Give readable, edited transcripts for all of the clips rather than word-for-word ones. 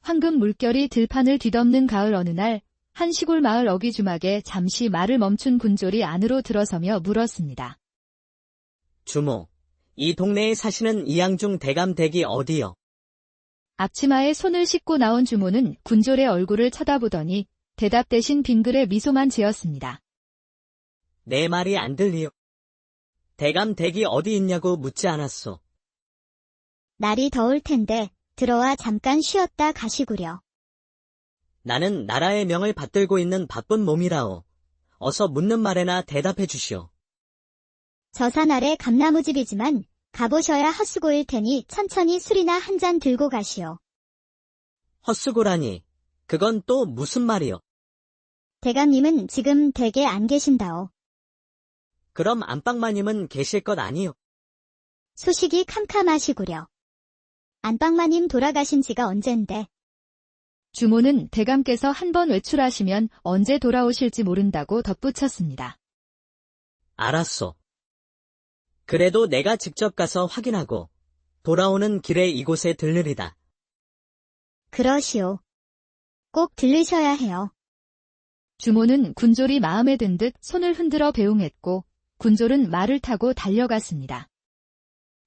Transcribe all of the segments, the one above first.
황금 물결이 들판을 뒤덮는 가을 어느 날, 한 시골 마을 어귀주막에 잠시 말을 멈춘 군졸이 안으로 들어서며 물었습니다. 주모, 이 동네에 사시는 이양중 대감 댁이 어디요? 앞치마에 손을 씻고 나온 주모는 군졸의 얼굴을 쳐다보더니 대답 대신 빙글에 미소만 지었습니다. 내 말이 안 들리요. 대감 댁이 어디 있냐고 묻지 않았소. 날이 더울 텐데 들어와 잠깐 쉬었다 가시구려. 나는 나라의 명을 받들고 있는 바쁜 몸이라오. 어서 묻는 말에나 대답해 주시오. 저산 아래 감나무집이지만 가보셔야 헛수고일 테니 천천히 술이나 한 잔 들고 가시오. 헛수고라니, 그건 또 무슨 말이요? 대감님은 지금 댁에 안 계신다오. 그럼 안방마님은 계실 것 아니요? 소식이 캄캄하시구려. 안방마님 돌아가신 지가 언젠데. 주모는 대감께서 한 번 외출하시면 언제 돌아오실지 모른다고 덧붙였습니다. 알았소. 그래도 내가 직접 가서 확인하고 돌아오는 길에 이곳에 들르리다. 그러시오. 꼭 들르셔야 해요. 주모는 군졸이 마음에 든 듯 손을 흔들어 배웅했고 군졸은 말을 타고 달려갔습니다.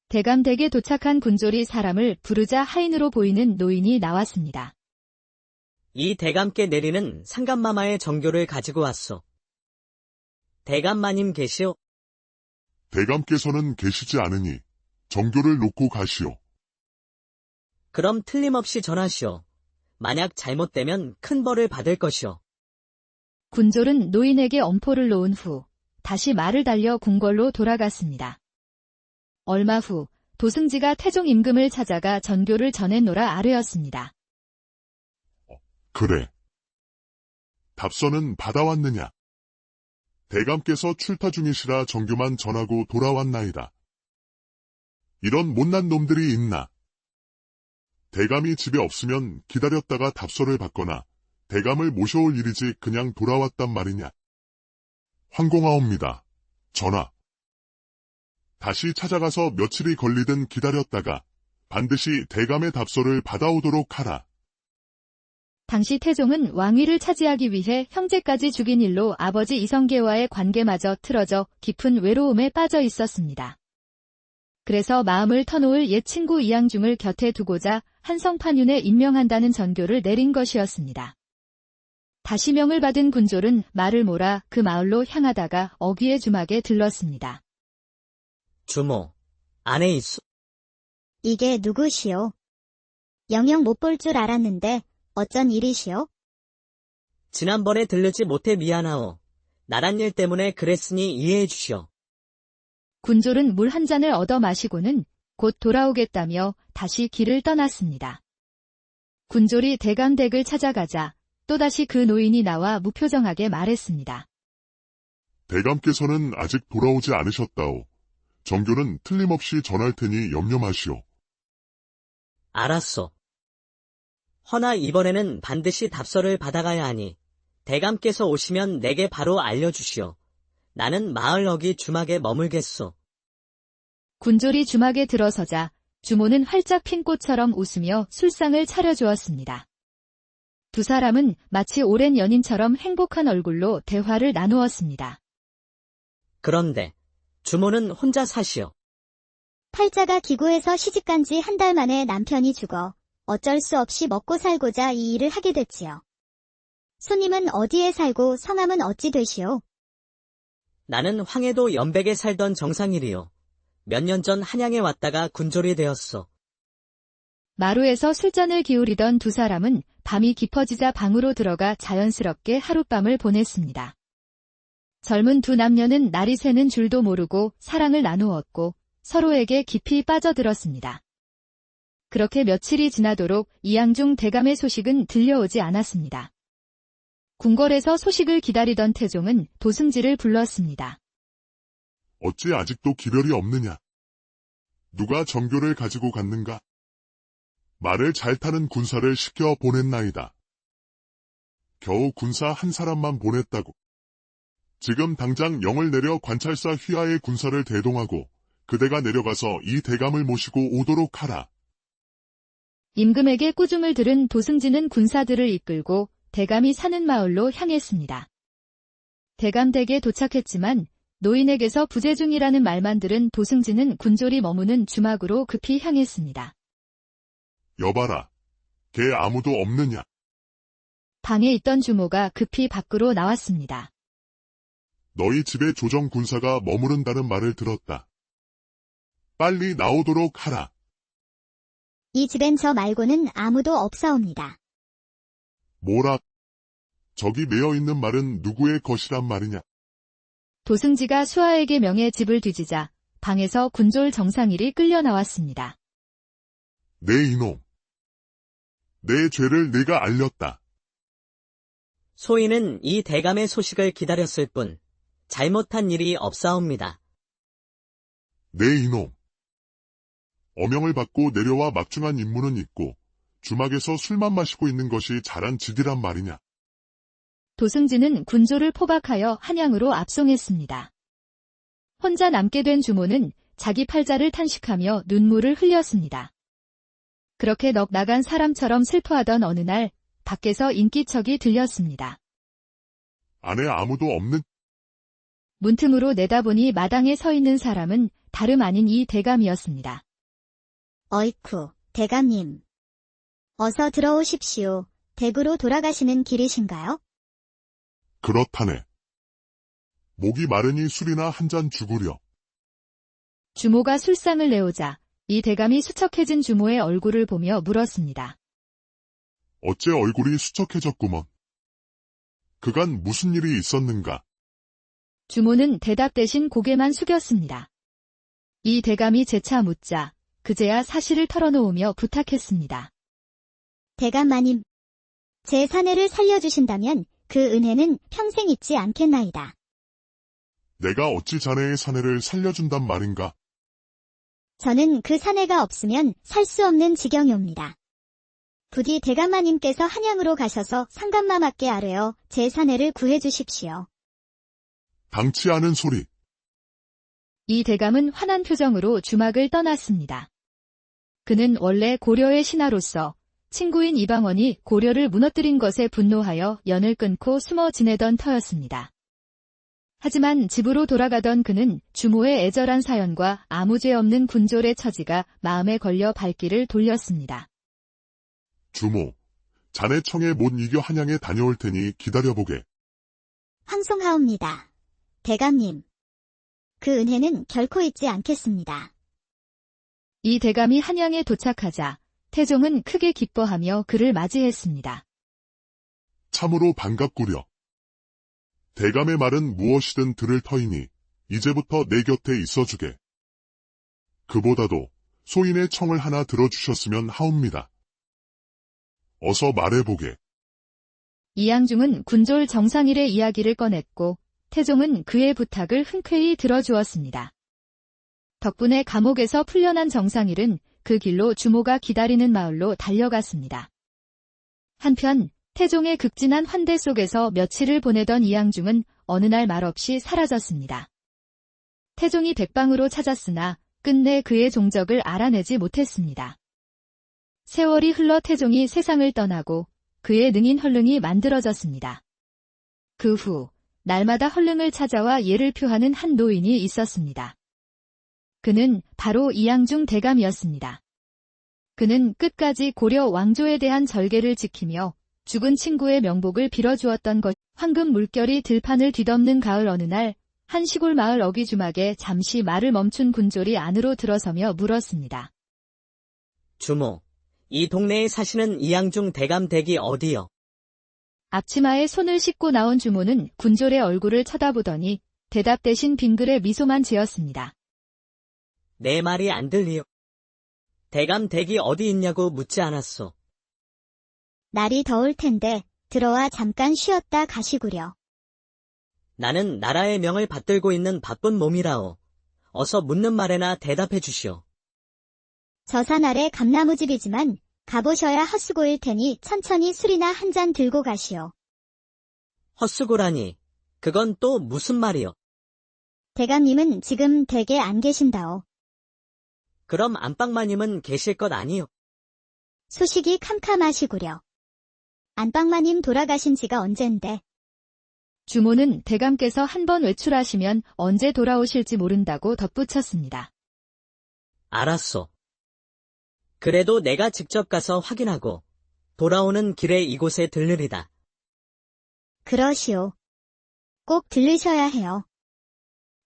대감 댁에 도착한 군졸이 사람을 부르자 하인으로 보이는 노인이 나왔습니다. 이 대감께 내리는 상감마마의 정교를 가지고 왔소. 대감마님 계시오? 대감께서는 계시지 않으니 정교를 놓고 가시오. 그럼 틀림없이 전하시오. 만약 잘못되면 큰 벌을 받을 것이오. 군졸은 노인에게 엄포를 놓은 후 다시 말을 달려 궁궐로 돌아갔습니다. 얼마 후 도승지가 태종 임금을 찾아가 전교를 전해노라 아뢰었습니다. 그래. 답서는 받아왔느냐? 대감께서 출타 중이시라 정교만 전하고 돌아왔나이다. 이런 못난 놈들이 있나? 대감이 집에 없으면 기다렸다가 답서를 받거나 대감을 모셔올 일이지 그냥 돌아왔단 말이냐? 황공하옵니다. 전하. 다시 찾아가서 며칠이 걸리든 기다렸다가 반드시 대감의 답서를 받아오도록 하라. 당시 태종은 왕위를 차지하기 위해 형제까지 죽인 일로 아버지 이성계와의 관계마저 틀어져 깊은 외로움에 빠져 있었습니다. 그래서 마음을 터놓을 옛 친구 이양중을 곁에 두고자 한성판윤에 임명한다는 전교를 내린 것이었습니다. 다시 명을 받은 군졸은 말을 몰아 그 마을로 향하다가 어귀의 주막에 들렀습니다. 주모, 안에 있소. 이게 누구시오? 영영 못 볼 줄 알았는데 어쩐 일이시오? 지난번에 들르지 못해 미안하오. 나란 일 때문에 그랬으니 이해해 주시오. 군졸은 물 한 잔을 얻어 마시고는 곧 돌아오겠다며 다시 길을 떠났습니다. 군졸이 대감 댁을 찾아가자 또다시 그 노인이 나와 무표정하게 말했습니다. 대감께서는 아직 돌아오지 않으셨다오. 정교는 틀림없이 전할 테니 염려 마시오. 알았소. 허나 이번에는 반드시 답서를 받아가야 하니 대감께서 오시면 내게 바로 알려주시오. 나는 마을 어귀 주막에 머물겠소. 군졸이 주막에 들어서자 주모는 활짝 핀 꽃처럼 웃으며 술상을 차려주었습니다. 두 사람은 마치 오랜 연인처럼 행복한 얼굴로 대화를 나누었습니다. 그런데 주모는 혼자 사시오. 팔자가 기구해서 시집간 지 한 달 만에 남편이 죽어 어쩔 수 없이 먹고 살고자 이 일을 하게 됐지요. 손님은 어디에 살고 성함은 어찌 되시오? 나는 황해도 연백에 살던 정상일이요. 몇 년 전 한양에 왔다가 군졸이 되었소. 마루에서 술잔을 기울이던 두 사람은 밤이 깊어지자 방으로 들어가 자연스럽게 하룻밤을 보냈습니다. 젊은 두 남녀는 날이 새는 줄도 모르고 사랑을 나누었고 서로에게 깊이 빠져들었습니다. 그렇게 며칠이 지나도록 이양중 대감의 소식은 들려오지 않았습니다. 궁궐에서 소식을 기다리던 태종은 도승지를 불렀습니다. 어찌 아직도 기별이 없느냐? 누가 정교를 가지고 갔는가? 말을 잘 타는 군사를 시켜 보냈나이다. 겨우 군사 한 사람만 보냈다고. 지금 당장 영을 내려 관찰사 휘하의 군사를 대동하고 그대가 내려가서 이 대감을 모시고 오도록 하라. 임금에게 꾸중을 들은 도승지는 군사들을 이끌고 대감이 사는 마을로 향했습니다. 대감댁에 도착했지만 노인에게서 부재 중이라는 말만 들은 도승지는 군졸이 머무는 주막으로 급히 향했습니다. 여봐라. 걔 아무도 없느냐? 방에 있던 주모가 급히 밖으로 나왔습니다. 너희 집에 조정 군사가 머무른다는 말을 들었다. 빨리 나오도록 하라. 이 집엔 저 말고는 아무도 없사옵니다. 뭐라? 저기 매여 있는 말은 누구의 것이란 말이냐? 도승지가 수하에게 명해 집을 뒤지자 방에서 군졸 정상일이 끌려 나왔습니다. 내 이놈. 내 죄를 내가 알렸다. 소인은 이 대감의 소식을 기다렸을 뿐 잘못한 일이 없사옵니다. 내 이놈. 어명을 받고 내려와 막중한 임무는 있고 주막에서 술만 마시고 있는 것이 잘한 짓이란 말이냐? 도승지는 군졸을 포박하여 한양으로 압송했습니다. 혼자 남게 된 주모는 자기 팔자를 탄식하며 눈물을 흘렸습니다. 그렇게 넋 나간 사람처럼 슬퍼하던 어느 날 밖에서 인기척이 들렸습니다. 안에 아무도 없는? 문틈으로 내다보니 마당에 서 있는 사람은 다름 아닌 이 대감이었습니다. 어이쿠, 대감님. 어서 들어오십시오. 댁으로 돌아가시는 길이신가요? 그렇다네. 목이 마르니 술이나 한 잔 주구려. 주모가 술상을 내오자 이 대감이 수척해진 주모의 얼굴을 보며 물었습니다. 어째 얼굴이 수척해졌구먼. 그간 무슨 일이 있었는가? 주모는 대답 대신 고개만 숙였습니다. 이 대감이 재차 묻자 그제야 사실을 털어놓으며 부탁했습니다. 대감 마님. 제 사내를 살려주신다면 그 은혜는 평생 잊지 않겠나이다. 내가 어찌 자네의 사내를 살려준단 말인가? 저는 그 사내가 없으면 살 수 없는 지경이옵니다. 부디 대감마님께서 한양으로 가셔서 상감마마께 아뢰어 제 사내를 구해주십시오. 당치 않은 소리. 이 대감은 환한 표정으로 주막을 떠났습니다. 그는 원래 고려의 신하로서 친구인 이방원이 고려를 무너뜨린 것에 분노하여 연을 끊고 숨어 지내던 터였습니다. 하지만 집으로 돌아가던 그는 주모의 애절한 사연과 아무 죄 없는 군졸의 처지가 마음에 걸려 발길을 돌렸습니다. 주모, 자네 청에 못 이겨 한양에 다녀올 테니 기다려보게. 황송하옵니다. 대감님. 그 은혜는 결코 잊지 않겠습니다. 이 대감이 한양에 도착하자 태종은 크게 기뻐하며 그를 맞이했습니다. 참으로 반갑구려. 대감의 말은 무엇이든 들을 터이니 이제부터 내 곁에 있어주게. 그보다도 소인의 청을 하나 들어주셨으면 하옵니다. 어서 말해보게. 이양중은 군졸 정상일의 이야기를 꺼냈고 태종은 그의 부탁을 흔쾌히 들어주었습니다. 덕분에 감옥에서 풀려난 정상일은 그 길로 주모가 기다리는 마을로 달려갔습니다. 한편 태종의 극진한 환대 속에서 며칠을 보내던 이양중은 어느 날 말없이 사라졌습니다. 태종이 백방으로 찾았으나 끝내 그의 종적을 알아내지 못했습니다. 세월이 흘러 태종이 세상을 떠나고 그의 능인 헐릉이 만들어졌습니다. 그 후 날마다 헐릉을 찾아와 예를 표하는 한 노인이 있었습니다. 그는 바로 이양중 대감이었습니다. 그는 끝까지 고려 왕조에 대한 절개를 지키며 죽은 친구의 명복을 빌어주었던 것. 황금 물결이 들판을 뒤덮는 가을 어느 날 한 시골 마을 어귀주막에 잠시 말을 멈춘 군졸이 안으로 들어서며 물었습니다. 주모, 이 동네에 사시는 이양중 대감 댁이 어디요? 앞치마에 손을 씻고 나온 주모는 군졸의 얼굴을 쳐다보더니 대답 대신 빙글에 미소만 지었습니다. 내 말이 안 들리요. 대감 댁이 어디 있냐고 묻지 않았소. 날이 더울 텐데 들어와 잠깐 쉬었다 가시구려. 나는 나라의 명을 받들고 있는 바쁜 몸이라오. 어서 묻는 말에나 대답해 주시오. 저 산 아래 감나무집이지만 가보셔야 헛수고일 테니 천천히 술이나 한 잔 들고 가시오. 헛수고라니, 그건 또 무슨 말이요? 대감님은 지금 댁에 안 계신다오. 그럼 안방마님은 계실 것 아니요? 소식이 캄캄하시구려. 안방마님 돌아가신 지가 언젠데. 주모는 대감께서 한 번 외출하시면 언제 돌아오실지 모른다고 덧붙였습니다. 알았소. 그래도 내가 직접 가서 확인하고 돌아오는 길에 이곳에 들르리다. 그러시오. 꼭 들르셔야 해요.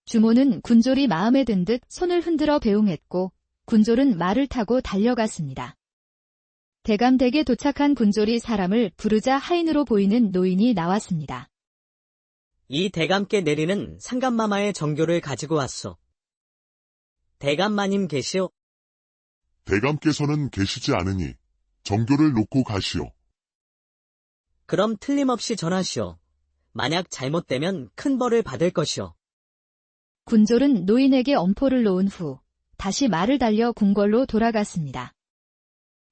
주모는 군졸이 마음에 든 듯 손을 흔들어 배웅했고 군졸은 말을 타고 달려갔습니다. 대감댁에 도착한 군졸이 사람을 부르자 하인으로 보이는 노인이 나왔습니다. 이 대감께 내리는 상감마마의 정교를 가지고 왔소. 대감마님 계시오? 대감께서는 계시지 않으니 정교를 놓고 가시오. 그럼 틀림없이 전하시오. 만약 잘못되면 큰 벌을 받을 것이오. 군졸은 노인에게 엄포를 놓은 후 다시 말을 달려 궁궐로 돌아갔습니다.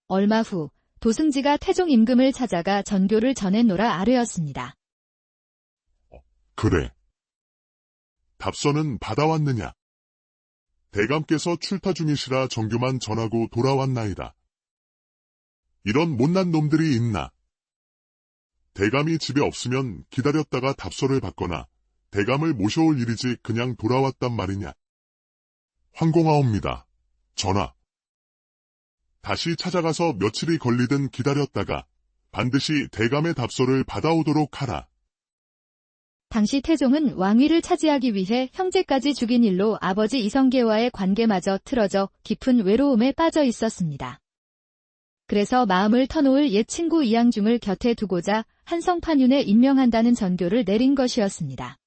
얼마 후 도승지가 태종 임금을 찾아가 전교를 전해노라 아뢰었습니다. 그래. 답서는 받아왔느냐? 대감께서 출타 중이시라 정교만 전하고 돌아왔나이다. 이런 못난 놈들이 있나? 대감이 집에 없으면 기다렸다가 답서를 받거나 대감을 모셔올 일이지 그냥 돌아왔단 말이냐? 황공하옵니다. 전하. 다시 찾아가서 며칠이 걸리든 기다렸다가 반드시 대감의 답서를 받아오도록 하라. 당시 태종은 왕위를 차지하기 위해 형제까지 죽인 일로 아버지 이성계와의 관계마저 틀어져 깊은 외로움에 빠져 있었습니다. 그래서 마음을 터놓을 옛 친구 이양중을 곁에 두고자 한성판윤에 임명한다는 전교를 내린 것이었습니다.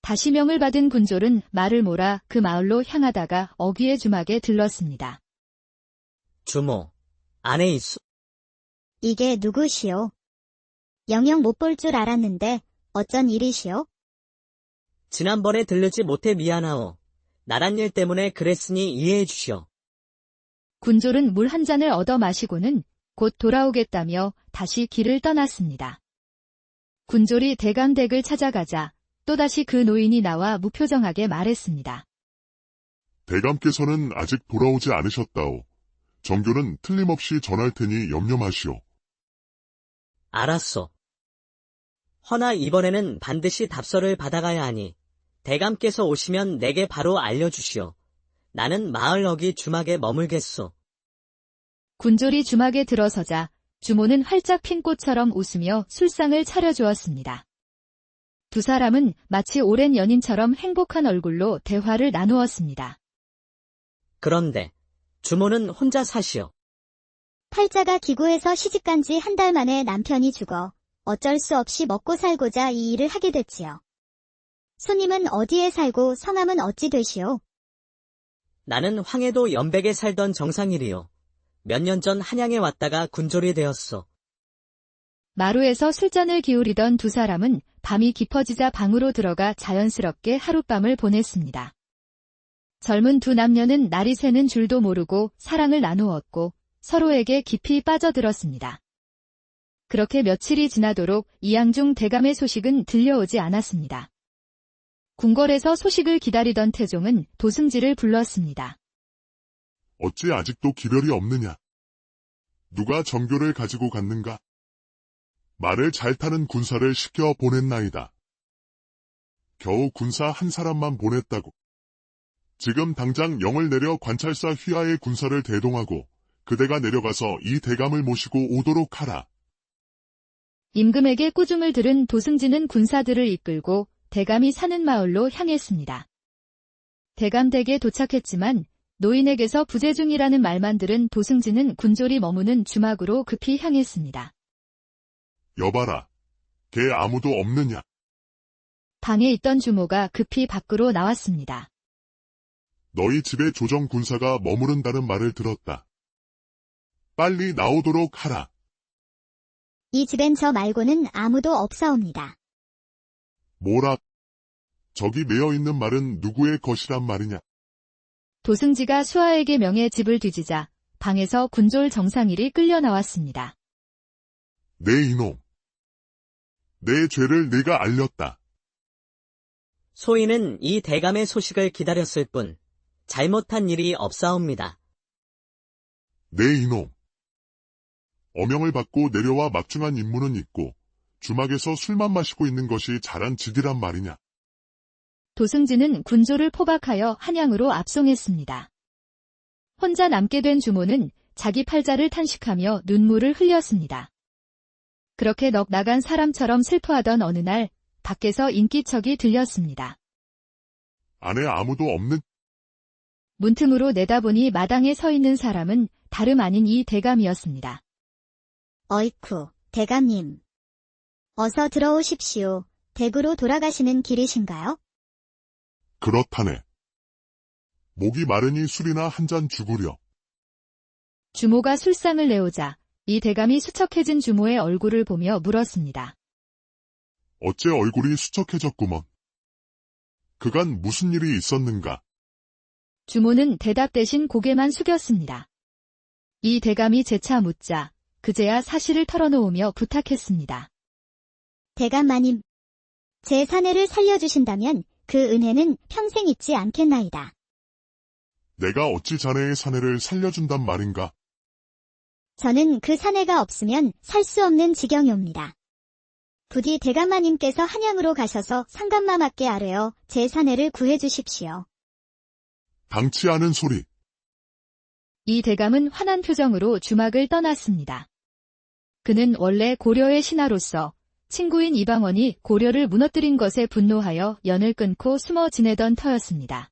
다시 명을 받은 군졸은 말을 몰아 그 마을로 향하다가 어귀의 주막에 들렀습니다. 주모, 안에 있소. 이게 누구시오? 영영 못 볼 줄 알았는데 어쩐 일이시오? 지난번에 들르지 못해 미안하오. 나란 일 때문에 그랬으니 이해해 주시오. 군졸은 물 한 잔을 얻어 마시고는 곧 돌아오겠다며 다시 길을 떠났습니다. 군졸이 대감댁을 찾아가자 또다시 그 노인이 나와 무표정하게 말했습니다. 대감께서는 아직 돌아오지 않으셨다오. 정교는 틀림없이 전할 테니 염려 마시오. 알았소. 허나 이번에는 반드시 답서를 받아가야 하니 대감께서 오시면 내게 바로 알려주시오. 나는 마을 어귀 주막에 머물겠소. 군졸이 주막에 들어서자 주모는 활짝 핀 꽃처럼 웃으며 술상을 차려주었습니다. 두 사람은 마치 오랜 연인처럼 행복한 얼굴로 대화를 나누었습니다. 그런데 주모는 혼자 사시오. 팔자가 기구해서 시집간 지 한 달 만에 남편이 죽어 어쩔 수 없이 먹고 살고자 이 일을 하게 됐지요. 손님은 어디에 살고 성함은 어찌 되시오? 나는 황해도 연백에 살던 정상일이요. 몇 년 전 한양에 왔다가 군졸이 되었소. 마루에서 술잔을 기울이던 두 사람은 밤이 깊어지자 방으로 들어가 자연스럽게 하룻밤을 보냈습니다. 젊은 두 남녀는 날이 새는 줄도 모르고 사랑을 나누었고 서로에게 깊이 빠져들었습니다. 그렇게 며칠이 지나도록 이양중 대감의 소식은 들려오지 않았습니다. 궁궐에서 소식을 기다리던 태종은 도승지를 불렀습니다. 어찌 아직도 기별이 없느냐? 누가 정교를 가지고 갔는가? 말을 잘 타는 군사를 시켜 보냈나이다. 겨우 군사 한 사람만 보냈다고. 지금 당장 영을 내려 관찰사 휘하의 군사를 대동하고 그대가 내려가서 이 대감을 모시고 오도록 하라. 임금에게 꾸중을 들은 도승지는 군사들을 이끌고 대감이 사는 마을로 향했습니다. 대감댁에 도착했지만 노인에게서 부재 중이라는 말만 들은 도승지는 군졸이 머무는 주막으로 급히 향했습니다. 여봐라, 걔 아무도 없느냐? 방에 있던 주모가 급히 밖으로 나왔습니다. 너희 집에 조정 군사가 머무른다는 말을 들었다. 빨리 나오도록 하라. 이 집엔 저 말고는 아무도 없사옵니다. 뭐라? 저기 매어있는 말은 누구의 것이란 말이냐? 도승지가 수하에게 명해 집을 뒤지자 방에서 군졸 정상일이 끌려 나왔습니다. 내 이놈. 내 죄를 내가 알렸다. 소인은 이 대감의 소식을 기다렸을 뿐 잘못한 일이 없사옵니다. 내 이놈. 어명을 받고 내려와 막중한 임무는 있고 주막에서 술만 마시고 있는 것이 잘한 짓이란 말이냐. 도승진은 군조를 포박하여 한양으로 압송했습니다. 혼자 남게 된 주모는 자기 팔자를 탄식하며 눈물을 흘렸습니다. 그렇게 넋 나간 사람처럼 슬퍼하던 어느 날 밖에서 인기척이 들렸습니다. 안에 아무도 없는 문틈으로 내다보니 마당에 서 있는 사람은 다름 아닌 이 대감이었습니다. 어이쿠, 대감님. 어서 들어오십시오. 댁으로 돌아가시는 길이신가요? 그렇다네. 목이 마르니 술이나 한 잔 주구려. 주모가 술상을 내오자 이 대감이 수척해진 주모의 얼굴을 보며 물었습니다. 어째 얼굴이 수척해졌구먼. 그간 무슨 일이 있었는가? 주모는 대답 대신 고개만 숙였습니다. 이 대감이 재차 묻자 그제야 사실을 털어놓으며 부탁했습니다. 대감마님, 제 사내를 살려주신다면 그 은혜는 평생 잊지 않겠나이다. 내가 어찌 자네의 사내를 살려준단 말인가? 저는 그 사내가 없으면 살 수 없는 지경이옵니다. 부디 대감마님께서 한양으로 가셔서 상감마마께 아뢰어 제 사내를 구해주십시오. 당치 않은 소리. 이 대감은 환한 표정으로 주막을 떠났습니다. 그는 원래 고려의 신하로서 친구인 이방원이 고려를 무너뜨린 것에 분노하여 연을 끊고 숨어 지내던 터였습니다.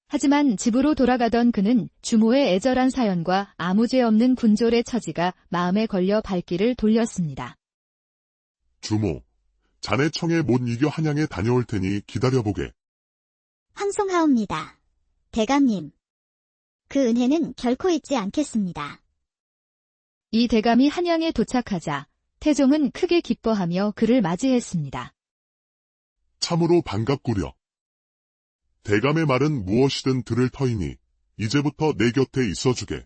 하지만 집으로 돌아가던 그는 주모의 애절한 사연과 아무 죄 없는 군졸의 처지가 마음에 걸려 발길을 돌렸습니다. 주모, 자네 청에 못 이겨 한양에 다녀올 테니 기다려보게. 황송하옵니다. 대감님. 그 은혜는 결코 잊지 않겠습니다. 이 대감이 한양에 도착하자 태종은 크게 기뻐하며 그를 맞이했습니다. 참으로 반갑구려. 대감의 말은 무엇이든 들을 터이니 이제부터 내 곁에 있어주게.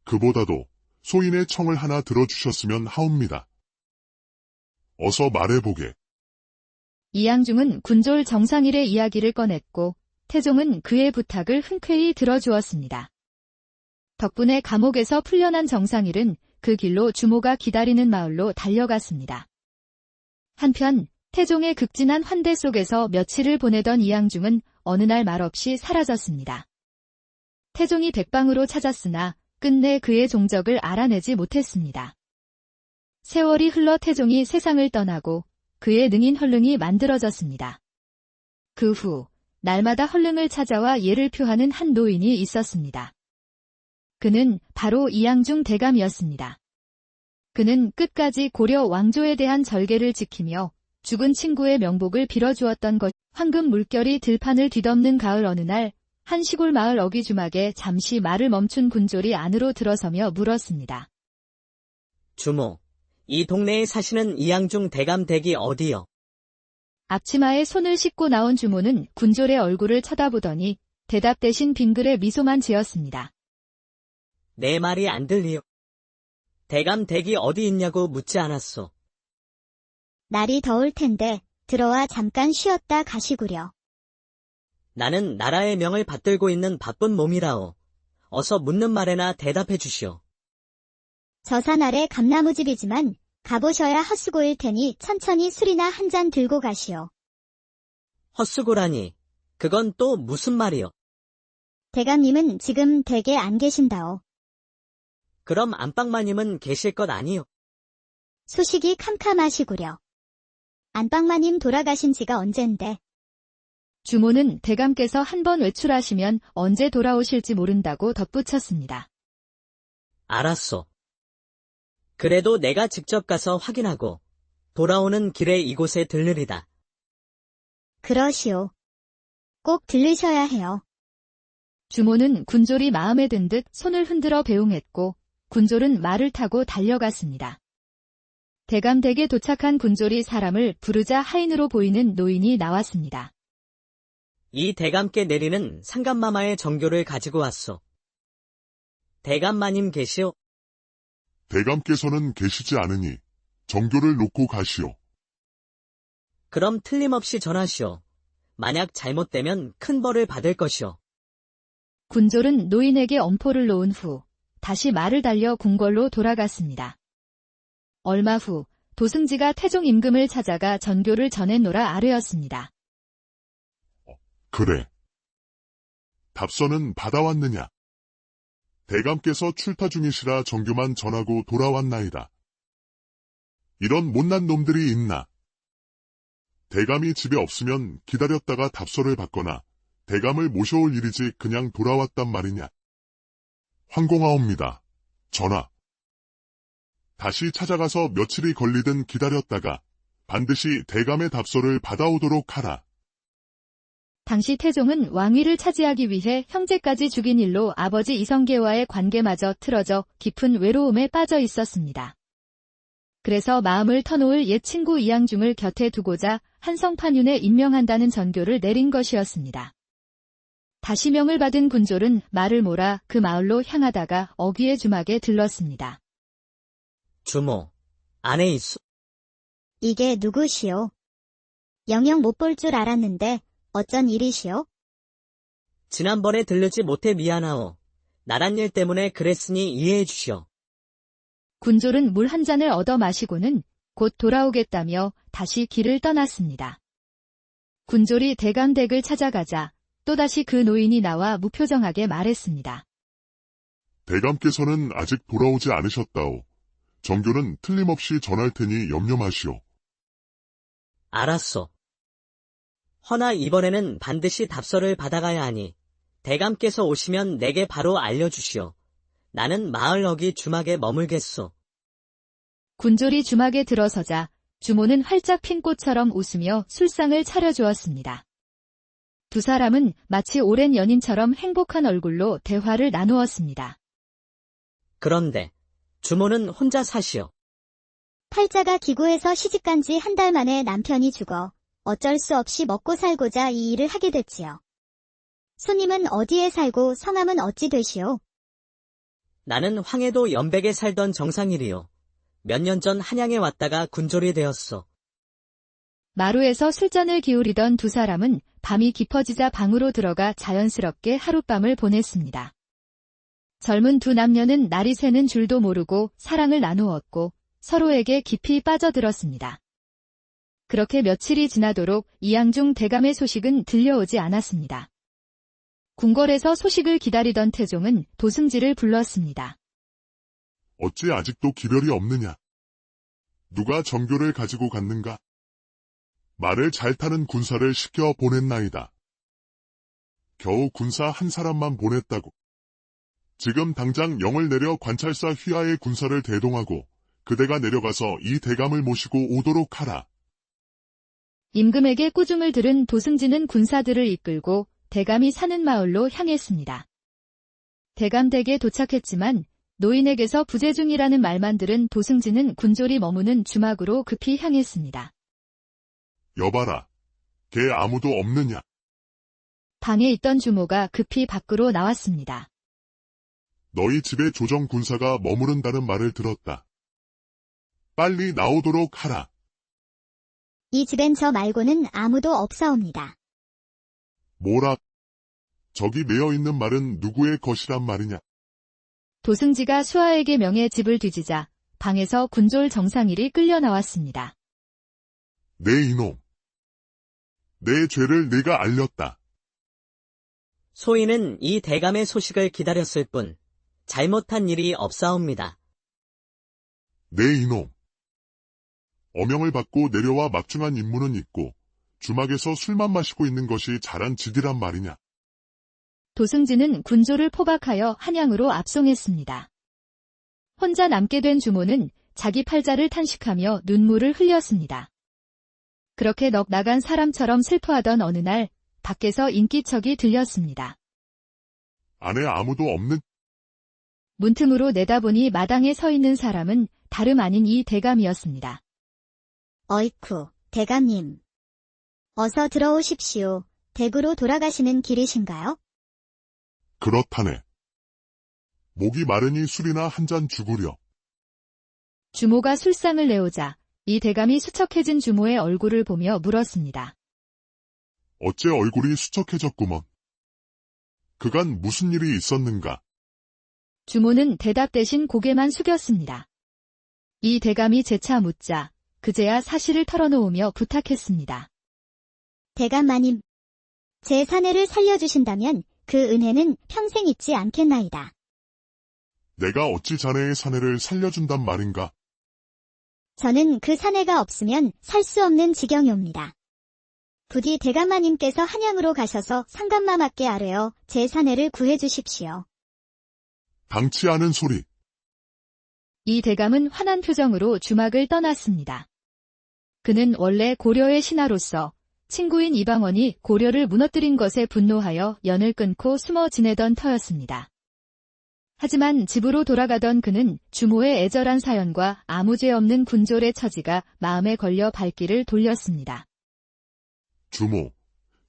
그보다도 소인의 청을 하나 들어주셨으면 하옵니다. 어서 말해보게. 이양중은 군졸 정상일의 이야기를 꺼냈고 태종은 그의 부탁을 흔쾌히 들어주었습니다. 덕분에 감옥에서 풀려난 정상일은 그 길로 주모가 기다리는 마을로 달려갔습니다. 한편 태종의 극진한 환대 속에서 며칠을 보내던 이양중은 어느 날 말없이 사라졌습니다. 태종이 백방으로 찾았으나 끝내 그의 종적을 알아내지 못했습니다. 세월이 흘러 태종이 세상을 떠나고 그의 능인 헐릉이 만들어졌습니다. 그 후 날마다 헐릉을 찾아와 예를 표하는 한 노인이 있었습니다. 그는 바로 이양중 대감이었습니다. 그는 끝까지 고려 왕조에 대한 절개를 지키며 죽은 친구의 명복을 빌어주었던 것. 황금 물결이 들판을 뒤덮는 가을 어느 날 한 시골 마을 어귀 주막에 잠시 말을 멈춘 군졸이 안으로 들어서며 물었습니다. 주모, 이 동네에 사시는 이양중 대감 댁이 어디요? 앞치마에 손을 씻고 나온 주모는 군졸의 얼굴을 쳐다보더니 대답 대신 빙글에 미소만 지었습니다. 내 말이 안 들리요. 대감 댁이 어디 있냐고 묻지 않았소. 날이 더울 텐데 들어와 잠깐 쉬었다 가시구려. 나는 나라의 명을 받들고 있는 바쁜 몸이라오. 어서 묻는 말에나 대답해 주시오. 저산 아래 감나무집이지만 가보셔야 헛수고일 테니 천천히 술이나 한 잔 들고 가시오. 헛수고라니, 그건 또 무슨 말이요? 대감님은 지금 댁에 안 계신다오. 그럼 안방마님은 계실 것 아니요? 소식이 캄캄하시구려. 안방마님 돌아가신 지가 언젠데. 주모는 대감께서 한 번 외출하시면 언제 돌아오실지 모른다고 덧붙였습니다. 알았소. 그래도 내가 직접 가서 확인하고 돌아오는 길에 이곳에 들르리다. 그러시오. 꼭 들르셔야 해요. 주모는 군졸이 마음에 든 듯 손을 흔들어 배웅했고 군졸은 말을 타고 달려갔습니다. 대감 댁에 도착한 군졸이 사람을 부르자 하인으로 보이는 노인이 나왔습니다. 이 대감께 내리는 상감마마의 정교를 가지고 왔소. 대감마님 계시오? 대감께서는 계시지 않으니 정교를 놓고 가시오. 그럼 틀림없이 전하시오. 만약 잘못되면 큰 벌을 받을 것이오. 군졸은 노인에게 엄포를 놓은 후 다시 말을 달려 궁궐로 돌아갔습니다. 얼마 후 도승지가 태종 임금을 찾아가 전교를 전해노라 아뢰었습니다. 그래. 답서는 받아왔느냐? 대감께서 출타 중이시라 정규만 전하고 돌아왔나이다. 이런 못난 놈들이 있나? 대감이 집에 없으면 기다렸다가 답서를 받거나 대감을 모셔올 일이지 그냥 돌아왔단 말이냐? 황공하옵니다. 전하. 다시 찾아가서 며칠이 걸리든 기다렸다가 반드시 대감의 답서를 받아오도록 하라. 당시 태종은 왕위를 차지하기 위해 형제까지 죽인 일로 아버지 이성계와의 관계마저 틀어져 깊은 외로움에 빠져 있었습니다. 그래서 마음을 터놓을 옛 친구 이양중을 곁에 두고자 한성판윤에 임명한다는 전교를 내린 것이었습니다. 다시 명을 받은 군졸은 말을 몰아 그 마을로 향하다가 어귀의 주막에 들렀습니다. 주모, 안에 있소. 이게 누구시오? 영영 못 볼 줄 알았는데 어쩐 일이시오? 지난번에 들르지 못해 미안하오. 나란 일 때문에 그랬으니 이해해 주시오. 군졸은 물 한 잔을 얻어 마시고는 곧 돌아오겠다며 다시 길을 떠났습니다. 군졸이 대감댁을 찾아가자 또다시 그 노인이 나와 무표정하게 말했습니다. 대감께서는 아직 돌아오지 않으셨다오. 정교는 틀림없이 전할 테니 염려 마시오. 알았소. 허나 이번에는 반드시 답서를 받아가야 하니 대감께서 오시면 내게 바로 알려주시오. 나는 마을 어귀 주막에 머물겠소. 군졸이 주막에 들어서자 주모는 활짝 핀 꽃처럼 웃으며 술상을 차려주었습니다. 두 사람은 마치 오랜 연인처럼 행복한 얼굴로 대화를 나누었습니다. 그런데 주모는 혼자 사시오. 팔자가 기구에서 시집간 지 한 달 만에 남편이 죽어 어쩔 수 없이 먹고 살고자 이 일을 하게 됐지요. 손님은 어디에 살고 성함은 어찌 되시오? 나는 황해도 연백에 살던 정상일이요. 몇 년 전 한양에 왔다가 군졸이 되었소. 마루에서 술잔을 기울이던 두 사람은 밤이 깊어지자 방으로 들어가 자연스럽게 하룻밤을 보냈습니다. 젊은 두 남녀는 날이 새는 줄도 모르고 사랑을 나누었고 서로에게 깊이 빠져들었습니다. 그렇게 며칠이 지나도록 이양중 대감의 소식은 들려오지 않았습니다. 궁궐에서 소식을 기다리던 태종은 도승지를 불렀습니다. 어찌 아직도 기별이 없느냐? 누가 정교를 가지고 갔는가? 말을 잘 타는 군사를 시켜 보냈나이다. 겨우 군사 한 사람만 보냈다고. 지금 당장 영을 내려 관찰사 휘하의 군사를 대동하고 그대가 내려가서 이 대감을 모시고 오도록 하라. 임금에게 꾸중을 들은 도승지는 군사들을 이끌고 대감이 사는 마을로 향했습니다. 대감댁에 도착했지만 노인에게서 부재 중이라는 말만 들은 도승지는 군졸이 머무는 주막으로 급히 향했습니다. 여봐라. 걔 아무도 없느냐? 방에 있던 주모가 급히 밖으로 나왔습니다. 너희 집에 조정 군사가 머무른다는 말을 들었다. 빨리 나오도록 하라. 이 집엔 저 말고는 아무도 없사옵니다. 뭐라? 저기 매여 있는 말은 누구의 것이란 말이냐? 도승지가 수하에게 명해 집을 뒤지자 방에서 군졸 정상일이 끌려 나왔습니다. 내 이놈. 내 죄를 내가 알렸다. 소인은 이 대감의 소식을 기다렸을 뿐 잘못한 일이 없사옵니다. 내 이놈. 어명을 받고 내려와 막중한 임무는 있고 주막에서 술만 마시고 있는 것이 잘한 짓이란 말이냐. 도승지는 군졸을 포박하여 한양으로 압송했습니다. 혼자 남게 된 주모는 자기 팔자를 탄식하며 눈물을 흘렸습니다. 그렇게 넋 나간 사람처럼 슬퍼하던 어느 날 밖에서 인기척이 들렸습니다. 안에 아무도 없는? 문틈으로 내다보니 마당에 서 있는 사람은 다름 아닌 이 대감이었습니다. 어이쿠, 대감님. 어서 들어오십시오. 댁으로 돌아가시는 길이신가요? 그렇다네. 목이 마르니 술이나 한 잔 주구려. 주모가 술상을 내오자 이 대감이 수척해진 주모의 얼굴을 보며 물었습니다. 어째 얼굴이 수척해졌구먼. 그간 무슨 일이 있었는가? 주모는 대답 대신 고개만 숙였습니다. 이 대감이 재차 묻자 그제야 사실을 털어놓으며 부탁했습니다. 대감마님, 제 사내를 살려주신다면 그 은혜는 평생 잊지 않겠나이다. 내가 어찌 자네의 사내를 살려준단 말인가? 저는 그 사내가 없으면 살 수 없는 지경이옵니다. 부디 대감마님께서 한양으로 가셔서 상감마마께 아뢰어 제 사내를 구해주십시오. 당치 않은 소리. 이 대감은 환한 표정으로 주막을 떠났습니다. 그는 원래 고려의 신하로서 친구인 이방원이 고려를 무너뜨린 것에 분노하여 연을 끊고 숨어 지내던 터였습니다. 하지만 집으로 돌아가던 그는 주모의 애절한 사연과 아무 죄 없는 군졸의 처지가 마음에 걸려 발길을 돌렸습니다. 주모,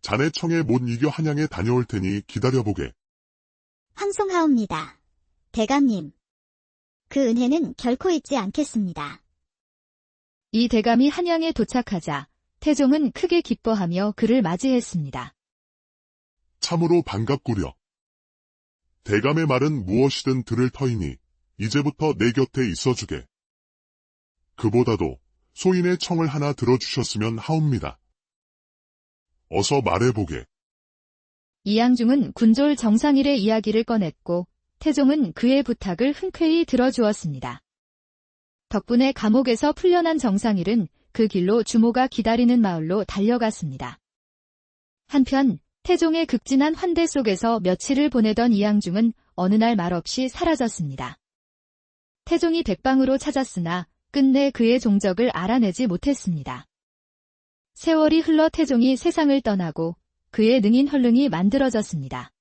자네 청에 못 이겨 한양에 다녀올 테니 기다려보게. 황송하옵니다. 대감님, 그 은혜는 결코 잊지 않겠습니다. 이 대감이 한양에 도착하자 태종은 크게 기뻐하며 그를 맞이했습니다. 참으로 반갑구려. 대감의 말은 무엇이든 들을 터이니 이제부터 내 곁에 있어주게. 그보다도 소인의 청을 하나 들어주셨으면 하옵니다. 어서 말해보게. 이양중은 군졸 정상일의 이야기를 꺼냈고 태종은 그의 부탁을 흔쾌히 들어주었습니다. 덕분에 감옥에서 풀려난 정상일은 그 길로 주모가 기다리는 마을로 달려갔습니다. 한편 태종의 극진한 환대 속에서 며칠을 보내던 이양중은 어느 날 말없이 사라졌습니다. 태종이 백방으로 찾았으나 끝내 그의 종적을 알아내지 못했습니다. 세월이 흘러 태종이 세상을 떠나고 그의 능인 헐릉이 만들어졌습니다.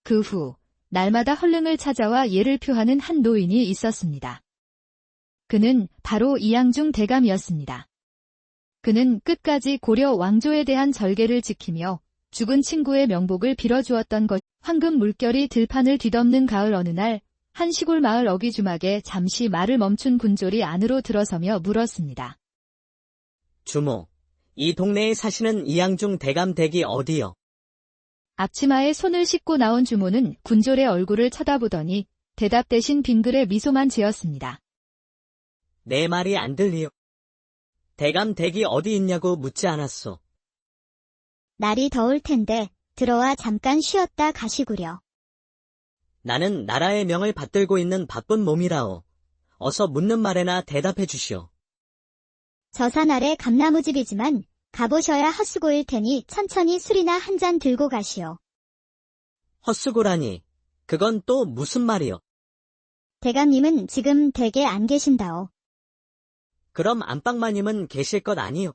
그 후 날마다 헐릉을 찾아와 예를 표하는 한 노인이 있었습니다. 그는 바로 이양중 대감이었습니다. 그는 끝까지 고려 왕조에 대한 절개를 지키며 죽은 친구의 명복을 빌어주었던 것. 황금 물결이 들판을 뒤덮는 가을 어느 날 한 시골 마을 어귀 주막에 잠시 말을 멈춘 군졸이 안으로 들어서며 물었습니다. 주모, 이 동네에 사시는 이양중 대감 댁이 어디요? 앞치마에 손을 씻고 나온 주모는 군졸의 얼굴을 쳐다보더니 대답 대신 빙글에 미소만 지었습니다. 내 말이 안 들리요. 대감 댁이 어디 있냐고 묻지 않았소. 날이 더울 텐데 들어와 잠깐 쉬었다 가시구려. 나는 나라의 명을 받들고 있는 바쁜 몸이라오. 어서 묻는 말에나 대답해 주시오. 저산 아래 감나무집이지만 가보셔야 헛수고일 테니 천천히 술이나 한 잔 들고 가시오. 헛수고라니, 그건 또 무슨 말이요? 대감님은 지금 댁에 안 계신다오. 그럼 안방마님은 계실 것 아니요?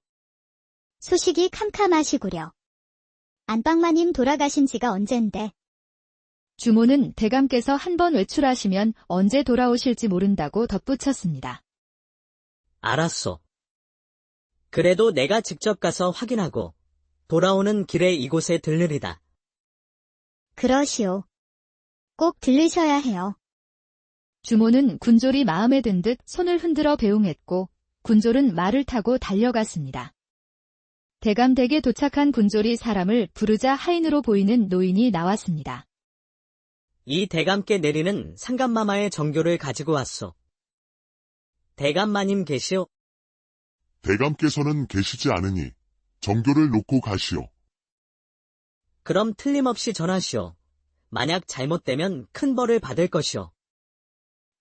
소식이 캄캄하시구려. 안방마님 돌아가신 지가 언젠데. 주모는 대감께서 한번 외출하시면 언제 돌아오실지 모른다고 덧붙였습니다. 알았소. 그래도 내가 직접 가서 확인하고 돌아오는 길에 이곳에 들르리다. 그러시오. 꼭 들르셔야 해요. 주모는 군졸이 마음에 든 듯 손을 흔들어 배웅했고 군졸은 말을 타고 달려갔습니다. 대감 댁에 도착한 군졸이 사람을 부르자 하인으로 보이는 노인이 나왔습니다. 이 대감께 내리는 상감마마의 정교를 가지고 왔소. 대감마님 계시오? 대감께서는 계시지 않으니 정교를 놓고 가시오. 그럼 틀림없이 전하시오. 만약 잘못되면 큰 벌을 받을 것이오.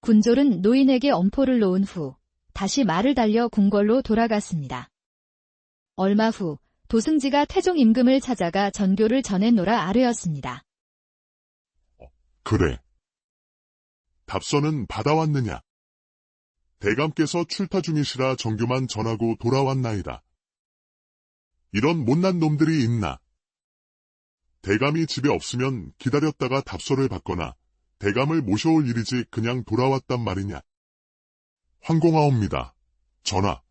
군졸은 노인에게 엄포를 놓은 후 다시 말을 달려 궁궐로 돌아갔습니다. 얼마 후 도승지가 태종 임금을 찾아가 전교를 전해노라 아뢰었습니다. 그래. 답서는 받아왔느냐? 대감께서 출타 중이시라 정교만 전하고 돌아왔나이다. 이런 못난 놈들이 있나? 대감이 집에 없으면 기다렸다가 답서를 받거나 대감을 모셔올 일이지 그냥 돌아왔단 말이냐? 황공하옵니다. 전하.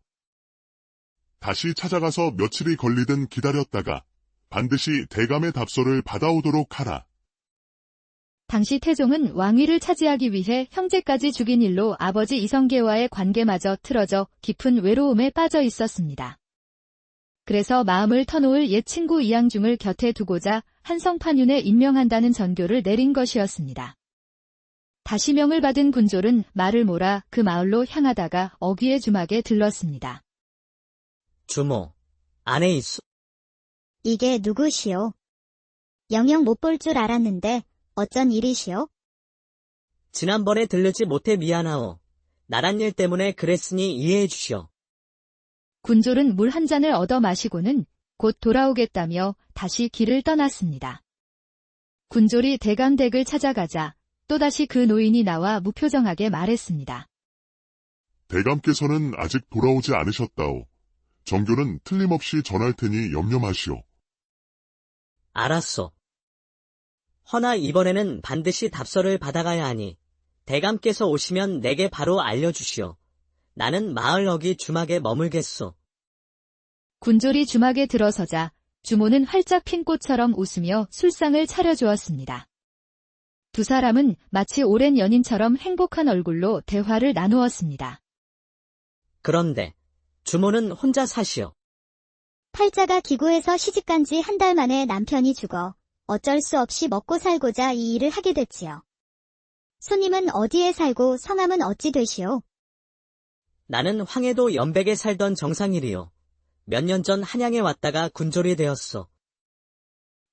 다시 찾아가서 며칠이 걸리든 기다렸다가 반드시 대감의 답서를 받아오도록 하라. 당시 태종은 왕위를 차지하기 위해 형제까지 죽인 일로 아버지 이성계와의 관계마저 틀어져 깊은 외로움에 빠져 있었습니다. 그래서 마음을 터놓을 옛 친구 이양중을 곁에 두고자 한성판윤에 임명한다는 전교를 내린 것이었습니다. 다시 명을 받은 군졸은 말을 몰아 그 마을로 향하다가 어귀의 주막에 들렀습니다. 주모, 안에 있소. 이게 누구시오? 영영 못 볼 줄 알았는데 어쩐 일이시오? 지난번에 들르지 못해 미안하오. 나란 일 때문에 그랬으니 이해해 주시오. 군졸은 물 한 잔을 얻어 마시고는 곧 돌아오겠다며 다시 길을 떠났습니다. 군졸이 대감댁을 찾아가자 또다시 그 노인이 나와 무표정하게 말했습니다. 대감께서는 아직 돌아오지 않으셨다오. 정교는 틀림없이 전할 테니 염려 마시오. 알았소. 허나 이번에는 반드시 답서를 받아가야 하니 대감께서 오시면 내게 바로 알려주시오. 나는 마을 어귀 주막에 머물겠소. 군졸이 주막에 들어서자 주모는 활짝 핀 꽃처럼 웃으며 술상을 차려주었습니다. 두 사람은 마치 오랜 연인처럼 행복한 얼굴로 대화를 나누었습니다. 그런데 주모는 혼자 사시오. 팔자가 기구에서 시집간 지 한 달 만에 남편이 죽어 어쩔 수 없이 먹고 살고자 이 일을 하게 됐지요. 손님은 어디에 살고 성함은 어찌 되시오? 나는 황해도 연백에 살던 정상일이요. 몇 년 전 한양에 왔다가 군졸이 되었소.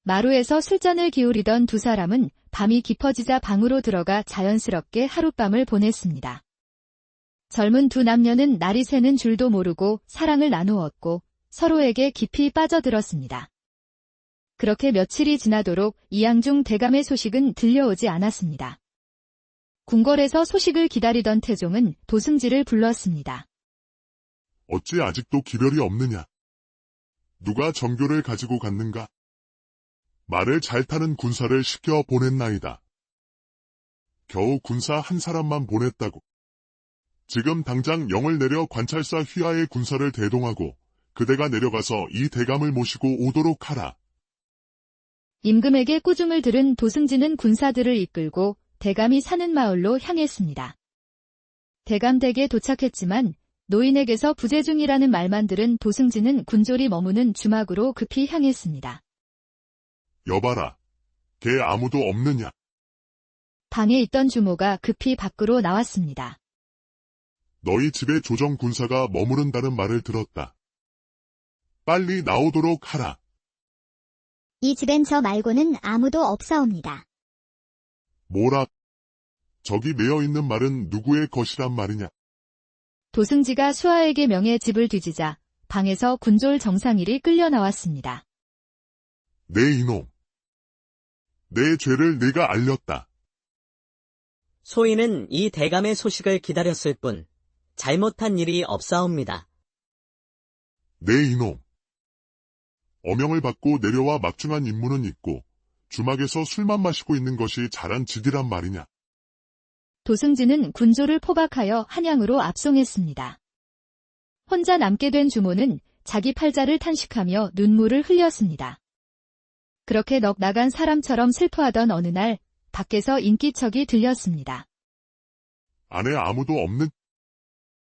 마루에서 술잔을 기울이던 두 사람은 밤이 깊어지자 방으로 들어가 자연스럽게 하룻밤을 보냈습니다. 젊은 두 남녀는 날이 새는 줄도 모르고 사랑을 나누었고 서로에게 깊이 빠져들었습니다. 그렇게 며칠이 지나도록 이양중 대감의 소식은 들려오지 않았습니다. 궁궐에서 소식을 기다리던 태종은 도승지를 불렀습니다. 어찌 아직도 기별이 없느냐? 누가 정교를 가지고 갔는가? 말을 잘 타는 군사를 시켜 보냈나이다. 겨우 군사 한 사람만 보냈다고. 지금 당장 영을 내려 관찰사 휘하의 군사를 대동하고 그대가 내려가서 이 대감을 모시고 오도록 하라. 임금에게 꾸중을 들은 도승지는 군사들을 이끌고 대감이 사는 마을로 향했습니다. 대감댁에 도착했지만 노인에게서 부재 중이라는 말만 들은 도승지는 군졸이 머무는 주막으로 급히 향했습니다. 여봐라. 걔 아무도 없느냐? 방에 있던 주모가 급히 밖으로 나왔습니다. 너희 집에 조정 군사가 머무른다는 말을 들었다. 빨리 나오도록 하라. 이 집엔 저 말고는 아무도 없사옵니다. 뭐라? 저기 매여 있는 말은 누구의 것이란 말이냐? 도승지가 수하에게 명해 집을 뒤지자 방에서 군졸 정상일이 끌려 나왔습니다. 내 이놈. 내 죄를 내가 알렸다. 소인은 이 대감의 소식을 기다렸을 뿐 잘못한 일이 없사옵니다. 내 이놈. 어명을 받고 내려와 막중한 임무는 있고 주막에서 술만 마시고 있는 것이 잘한 짓이란 말이냐. 도승지는 군졸을 포박하여 한양으로 압송했습니다. 혼자 남게 된 주모는 자기 팔자를 탄식하며 눈물을 흘렸습니다. 그렇게 넋 나간 사람처럼 슬퍼하던 어느 날 밖에서 인기척이 들렸습니다. 안에 아무도 없는?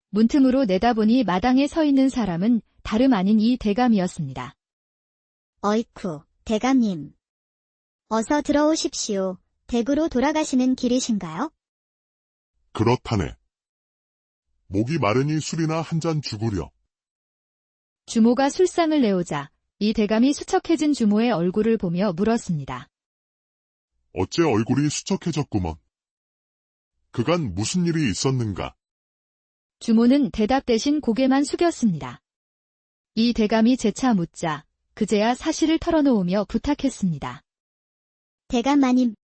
문틈으로 내다보니 마당에 서 있는 사람은 다름 아닌 이 대감이었습니다. 어이쿠, 대감님. 어서 들어오십시오. 댁으로 돌아가시는 길이신가요? 그렇다네. 목이 마르니 술이나 한 잔 주구려. 주모가 술상을 내오자 이 대감이 수척해진 주모의 얼굴을 보며 물었습니다. 어째 얼굴이 수척해졌구먼. 그간 무슨 일이 있었는가? 주모는 대답 대신 고개만 숙였습니다. 이 대감이 재차 묻자 그제야 사실을 털어놓으며 부탁했습니다. 대감마님,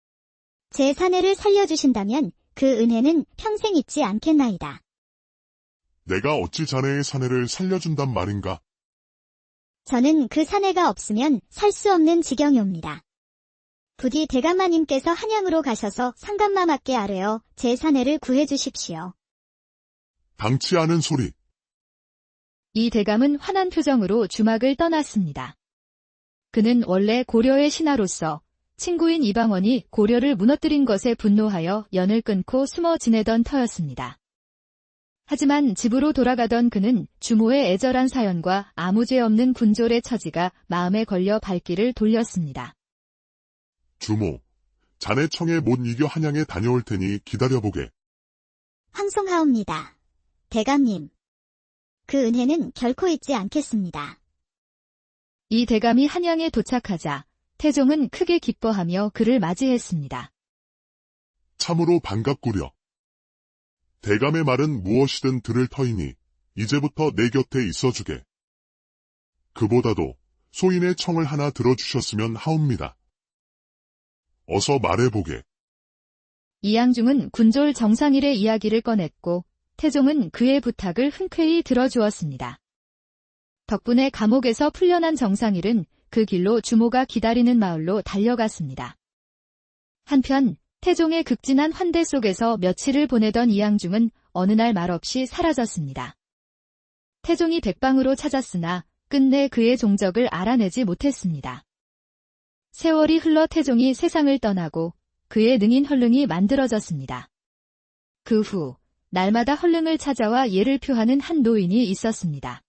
제 사내를 살려주신다면 그 은혜는 평생 잊지 않겠나이다. 내가 어찌 자네의 사내를 살려준단 말인가? 저는 그 사내가 없으면 살 수 없는 지경이옵니다. 부디 대감마님께서 한양으로 가셔서 상감마마께 아뢰어 제 사내를 구해주십시오. 당치 않은 소리. 이 대감은 환한 표정으로 주막을 떠났습니다. 그는 원래 고려의 신하로서 친구인 이방원이 고려를 무너뜨린 것에 분노하여 연을 끊고 숨어 지내던 터였습니다. 하지만 집으로 돌아가던 그는 주모의 애절한 사연과 아무 죄 없는 군졸의 처지가 마음에 걸려 발길을 돌렸습니다. 주모, 자네 청에 못 이겨 한양에 다녀올 테니 기다려보게. 황송하옵니다. 대감님. 그 은혜는 결코 잊지 않겠습니다. 이 대감이 한양에 도착하자 태종은 크게 기뻐하며 그를 맞이했습니다. 참으로 반갑구려. 대감의 말은 무엇이든 들을 터이니 이제부터 내 곁에 있어주게. 그보다도 소인의 청을 하나 들어주셨으면 하옵니다. 어서 말해보게. 이양중은 군졸 정상일의 이야기를 꺼냈고 태종은 그의 부탁을 흔쾌히 들어주었습니다. 덕분에 감옥에서 풀려난 정상일은 그 길로 주모가 기다리는 마을로 달려갔습니다. 한편 태종의 극진한 환대 속에서 며칠을 보내던 이양중은 어느 날 말없이 사라졌습니다. 태종이 백방으로 찾았으나 끝내 그의 종적을 알아내지 못했습니다. 세월이 흘러 태종이 세상을 떠나고 그의 능인 헐릉이 만들어졌습니다. 그 후 날마다 헐릉을 찾아와 예를 표하는 한 노인이 있었습니다.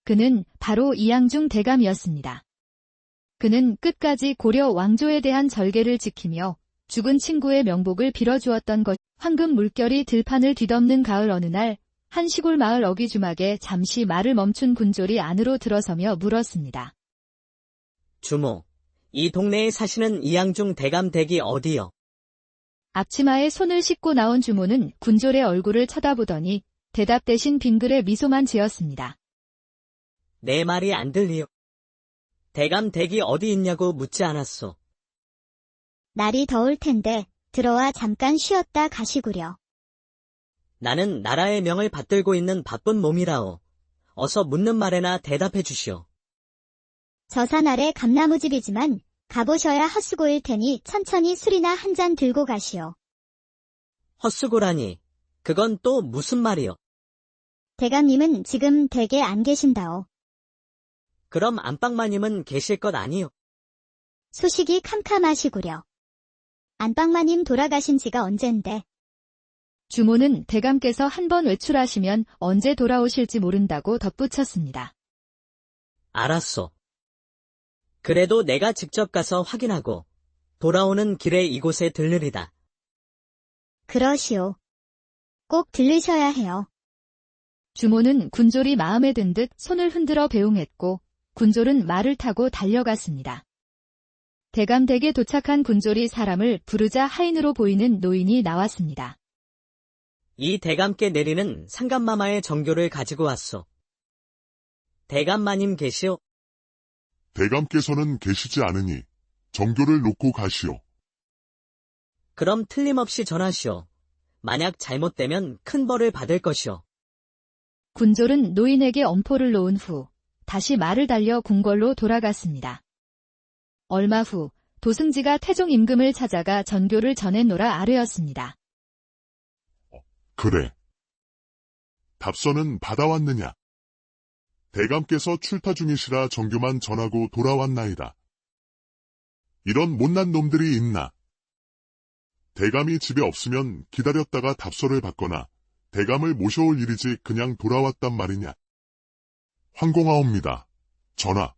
그는 바로 이양중 대감이었습니다. 그는 끝까지 고려 왕조에 대한 절개를 지키며 죽은 친구의 명복을 빌어주었던 것. 황금 물결이 들판을 뒤덮는 가을 어느 날 한 시골 마을 어귀주막에 잠시 말을 멈춘 군졸이 안으로 들어서며 물었습니다. 주모, 이 동네에 사시는 이양중 대감 댁이 어디요? 앞치마에 손을 씻고 나온 주모는 군졸의 얼굴을 쳐다보더니 대답 대신 빙글에 미소만 지었습니다. 내 말이 안 들리요. 대감 댁이 어디 있냐고 묻지 않았소. 날이 더울 텐데 들어와 잠깐 쉬었다 가시구려. 나는 나라의 명을 받들고 있는 바쁜 몸이라오. 어서 묻는 말에나 대답해 주시오. 저 산 아래 감나무집이지만 가보셔야 헛수고일 테니 천천히 술이나 한 잔 들고 가시오. 헛수고라니, 그건 또 무슨 말이요? 대감님은 지금 댁에 안 계신다오. 그럼 안방마님은 계실 것 아니요? 소식이 캄캄하시구려. 안방마님 돌아가신 지가 언젠데. 주모는 대감께서 한번 외출하시면 언제 돌아오실지 모른다고 덧붙였습니다. 알았소. 그래도 내가 직접 가서 확인하고 돌아오는 길에 이곳에 들르리다. 그러시오. 꼭 들르셔야 해요. 주모는 군졸이 마음에 든 듯 손을 흔들어 배웅했고 군졸은 말을 타고 달려갔습니다. 대감 댁에 도착한 군졸이 사람을 부르자 하인으로 보이는 노인이 나왔습니다. 이 대감께 내리는 상감마마의 정교를 가지고 왔소. 대감마님 계시오? 대감께서는 계시지 않으니 정교를 놓고 가시오. 그럼 틀림없이 전하시오. 만약 잘못되면 큰 벌을 받을 것이오. 군졸은 노인에게 엄포를 놓은 후 다시 말을 달려 궁궐로 돌아갔습니다. 얼마 후 도승지가 태종 임금을 찾아가 전교를 전해노라 아뢰었습니다. 그래. 답서는 받아왔느냐? 대감께서 출타 중이시라 정교만 전하고 돌아왔나이다. 이런 못난 놈들이 있나? 대감이 집에 없으면 기다렸다가 답서를 받거나 대감을 모셔올 일이지 그냥 돌아왔단 말이냐? 황공하옵니다. 전하.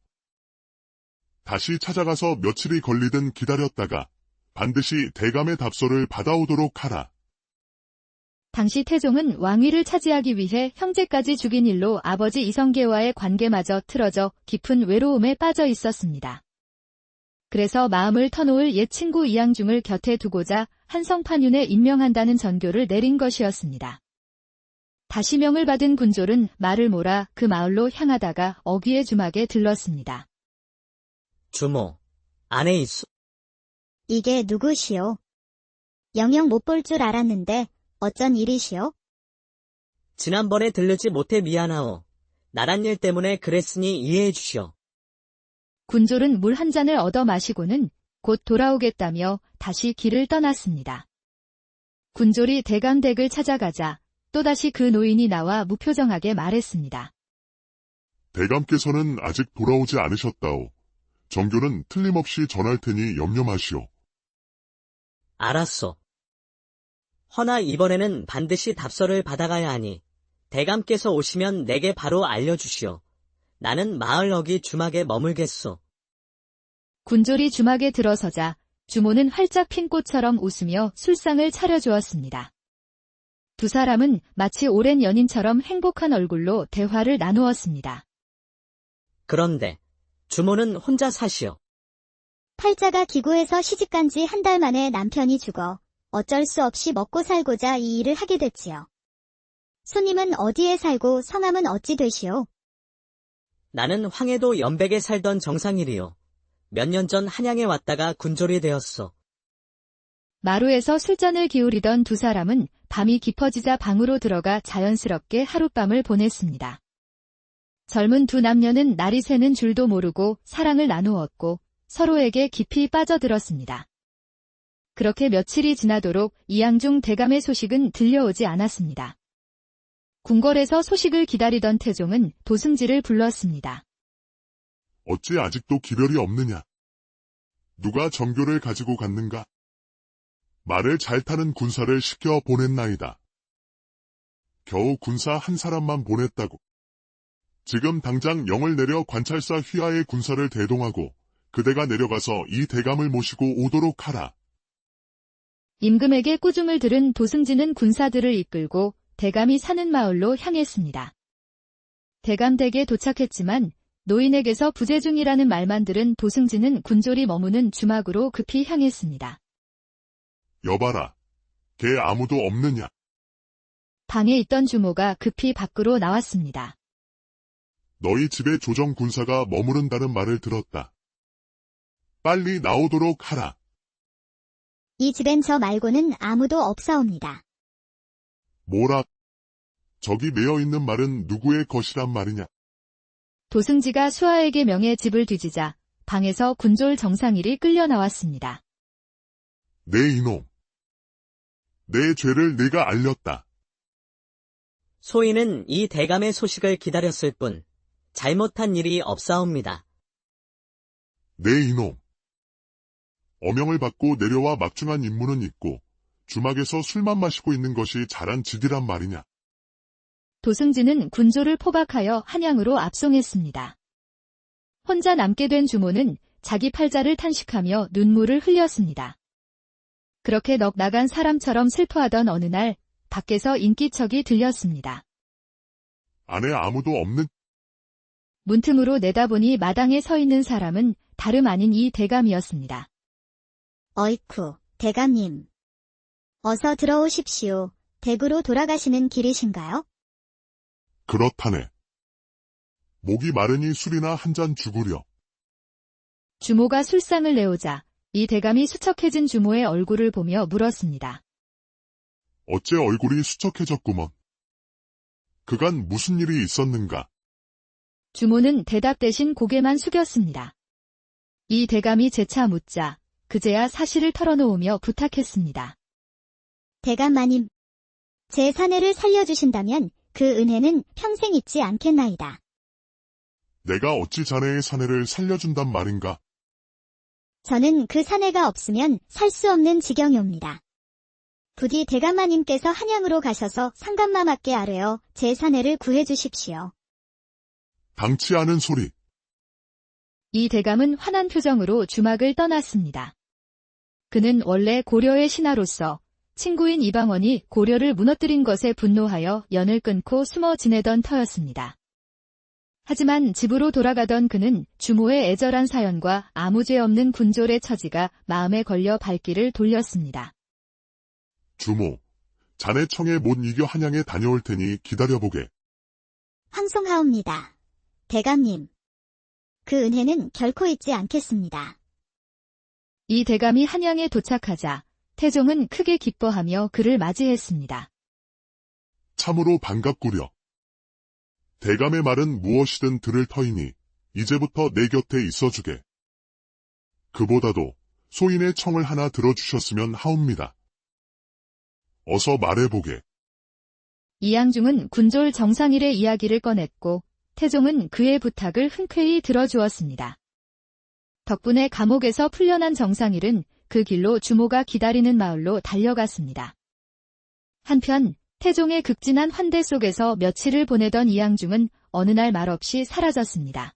다시 찾아가서 며칠이 걸리든 기다렸다가 반드시 대감의 답서를 받아오도록 하라. 당시 태종은 왕위를 차지하기 위해 형제까지 죽인 일로 아버지 이성계와의 관계마저 틀어져 깊은 외로움에 빠져 있었습니다. 그래서 마음을 터놓을 옛 친구 이양중을 곁에 두고자 한성판윤에 임명한다는 전교를 내린 것이었습니다. 다시 명을 받은 군졸은 말을 몰아 그 마을로 향하다가 어귀의 주막에 들렀습니다. 주모, 안에 있소. 이게 누구시오? 영영 못 볼 줄 알았는데 어쩐 일이시오? 지난번에 들르지 못해 미안하오. 나란 일 때문에 그랬으니 이해해 주시오. 군졸은 물 한 잔을 얻어 마시고는 곧 돌아오겠다며 다시 길을 떠났습니다. 군졸이 대감 댁을 찾아가자 또다시 그 노인이 나와 무표정하게 말했습니다. 대감께서는 아직 돌아오지 않으셨다오. 정교는 틀림없이 전할 테니 염려 마시오. 알았소. 허나 이번에는 반드시 답서를 받아가야 하니 대감께서 오시면 내게 바로 알려주시오. 나는 마을 어귀 주막에 머물겠소. 군졸이 주막에 들어서자 주모는 활짝 핀 꽃처럼 웃으며 술상을 차려주었습니다. 두 사람은 마치 오랜 연인처럼 행복한 얼굴로 대화를 나누었습니다. 그런데 주모는 혼자 사시오. 팔자가 기구에서 시집간 지 한 달 만에 남편이 죽어 어쩔 수 없이 먹고 살고자 이 일을 하게 됐지요. 손님은 어디에 살고 성함은 어찌 되시오? 나는 황해도 연백에 살던 정상일이요. 몇 년 전 한양에 왔다가 군졸이 되었소. 마루에서 술잔을 기울이던 두 사람은 밤이 깊어지자 방으로 들어가 자연스럽게 하룻밤을 보냈습니다. 젊은 두 남녀는 날이 새는 줄도 모르고 사랑을 나누었고 서로에게 깊이 빠져들었습니다. 그렇게 며칠이 지나도록 이양중 대감의 소식은 들려오지 않았습니다. 궁궐에서 소식을 기다리던 태종은 도승지를 불렀습니다. 어찌 아직도 기별이 없느냐? 누가 정교를 가지고 갔는가? 말을 잘 타는 군사를 시켜 보냈나이다. 겨우 군사 한 사람만 보냈다고. 지금 당장 영을 내려 관찰사 휘하의 군사를 대동하고 그대가 내려가서 이 대감을 모시고 오도록 하라. 임금에게 꾸중을 들은 도승지는 군사들을 이끌고 대감이 사는 마을로 향했습니다. 대감댁에 도착했지만 노인에게서 부재 중이라는 말만 들은 도승지는 군졸이 머무는 주막으로 급히 향했습니다. 여봐라, 걔 아무도 없느냐? 방에 있던 주모가 급히 밖으로 나왔습니다. 너희 집에 조정 군사가 머무른다는 말을 들었다. 빨리 나오도록 하라. 이 집엔 저 말고는 아무도 없사옵니다. 뭐라? 저기 매여 있는 말은 누구의 것이란 말이냐? 도승지가 수하에게 명해 집을 뒤지자 방에서 군졸 정상일이 끌려 나왔습니다. 내 이놈. 내 죄를 내가 알렸다. 소인은 이 대감의 소식을 기다렸을 뿐 잘못한 일이 없사옵니다. 내 이놈. 어명을 받고 내려와 막중한 임무는 있고 주막에서 술만 마시고 있는 것이 잘한 짓이란 말이냐. 도승지는 군졸을 포박하여 한양으로 압송했습니다. 혼자 남게 된 주모는 자기 팔자를 탄식하며 눈물을 흘렸습니다. 그렇게 넋 나간 사람처럼 슬퍼하던 어느 날 밖에서 인기척이 들렸습니다. 안에 아무도 없는? 문틈으로 내다보니 마당에 서 있는 사람은 다름 아닌 이 대감이었습니다. 어이쿠, 대감님. 어서 들어오십시오. 댁으로 돌아가시는 길이신가요? 그렇다네. 목이 마르니 술이나 한 잔 주구려. 주모가 술상을 내오자 이 대감이 수척해진 주모의 얼굴을 보며 물었습니다. 어째 얼굴이 수척해졌구먼. 그간 무슨 일이 있었는가? 주모는 대답 대신 고개만 숙였습니다. 이 대감이 재차 묻자 그제야 사실을 털어놓으며 부탁했습니다. 대감마님, 제 사내를 살려주신다면 그 은혜는 평생 잊지 않겠나이다. 내가 어찌 자네의 사내를 살려준단 말인가? 저는 그 사내가 없으면 살 수 없는 지경이옵니다. 부디 대감마님께서 한양으로 가셔서 상감마마께 아뢰어 제 사내를 구해주십시오. 당치 않은 소리. 이 대감은 환한 표정으로 주막을 떠났습니다. 그는 원래 고려의 신하로서 친구인 이방원이 고려를 무너뜨린 것에 분노하여 연을 끊고 숨어 지내던 터였습니다. 하지만 집으로 돌아가던 그는 주모의 애절한 사연과 아무 죄 없는 군졸의 처지가 마음에 걸려 발길을 돌렸습니다. 주모, 자네 청에 못 이겨 한양에 다녀올 테니 기다려보게. 황송하옵니다. 대감님. 그 은혜는 결코 잊지 않겠습니다. 이 대감이 한양에 도착하자 태종은 크게 기뻐하며 그를 맞이했습니다. 참으로 반갑구려. 대감의 말은 무엇이든 들을 터이니 이제부터 내 곁에 있어주게. 그보다도 소인의 청을 하나 들어주셨으면 하옵니다. 어서 말해보게. 이양중은 군졸 정상일의 이야기를 꺼냈고 태종은 그의 부탁을 흔쾌히 들어주었습니다. 덕분에 감옥에서 풀려난 정상일은 그 길로 주모가 기다리는 마을로 달려갔습니다. 한편 태종의 극진한 환대 속에서 며칠을 보내던 이양중은 어느 날 말없이 사라졌습니다.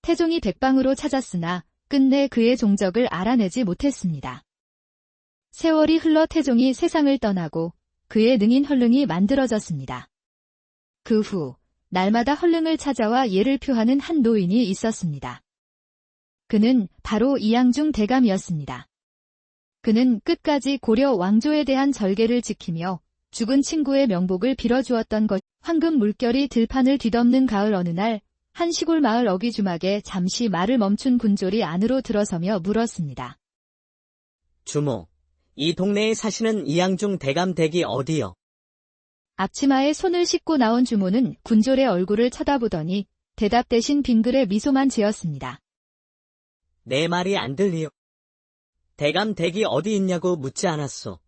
태종이 백방으로 찾았으나 끝내 그의 종적을 알아내지 못했습니다. 세월이 흘러 태종이 세상을 떠나고 그의 능인 헐릉이 만들어졌습니다. 그 후 날마다 헐릉을 찾아와 예를 표하는 한 노인이 있었습니다. 그는 바로 이양중 대감이었습니다. 그는 끝까지 고려 왕조에 대한 절개를 지키며 죽은 친구의 명복을 빌어주었던 것. 황금 물결이 들판을 뒤덮는 가을 어느 날 한 시골 마을 어귀주막에 잠시 말을 멈춘 군졸이 안으로 들어서며 물었습니다. 주모, 이 동네에 사시는 이양중 대감 댁이 어디요? 앞치마에 손을 씻고 나온 주모는 군졸의 얼굴을 쳐다보더니 대답 대신 빙글에 미소만 지었습니다. 내 말이 안 들리요. 대감 댁이 어디 있냐고 묻지 않았소.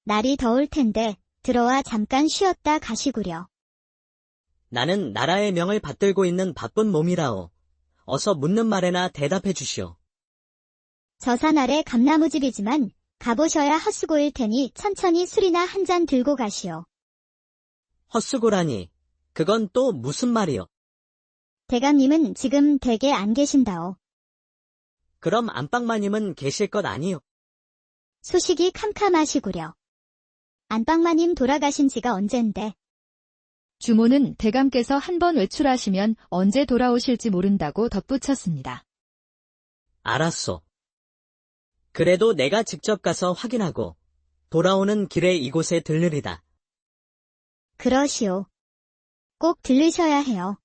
날이 더울 텐데 들어와 잠깐 쉬었다 가시구려. 나는 나라의 명을 받들고 있는 바쁜 몸이라오. 어서 묻는 말에나 대답해 주시오. 저 산 아래 감나무집이지만 가보셔야 헛수고일 테니 천천히 술이나 한 잔 들고 가시오. 헛수고라니, 그건 또 무슨 말이요? 대감님은 지금 댁에 안 계신다오. 그럼 안방마님은 계실 것 아니요? 소식이 캄캄하시구려. 안방마님 돌아가신 지가 언젠데. 주모는 대감께서 한번 외출하시면 언제 돌아오실지 모른다고 덧붙였습니다. 알았소. 그래도 내가 직접 가서 확인하고 돌아오는 길에 이곳에 들르리다. 그러시오. 꼭 들르셔야 해요.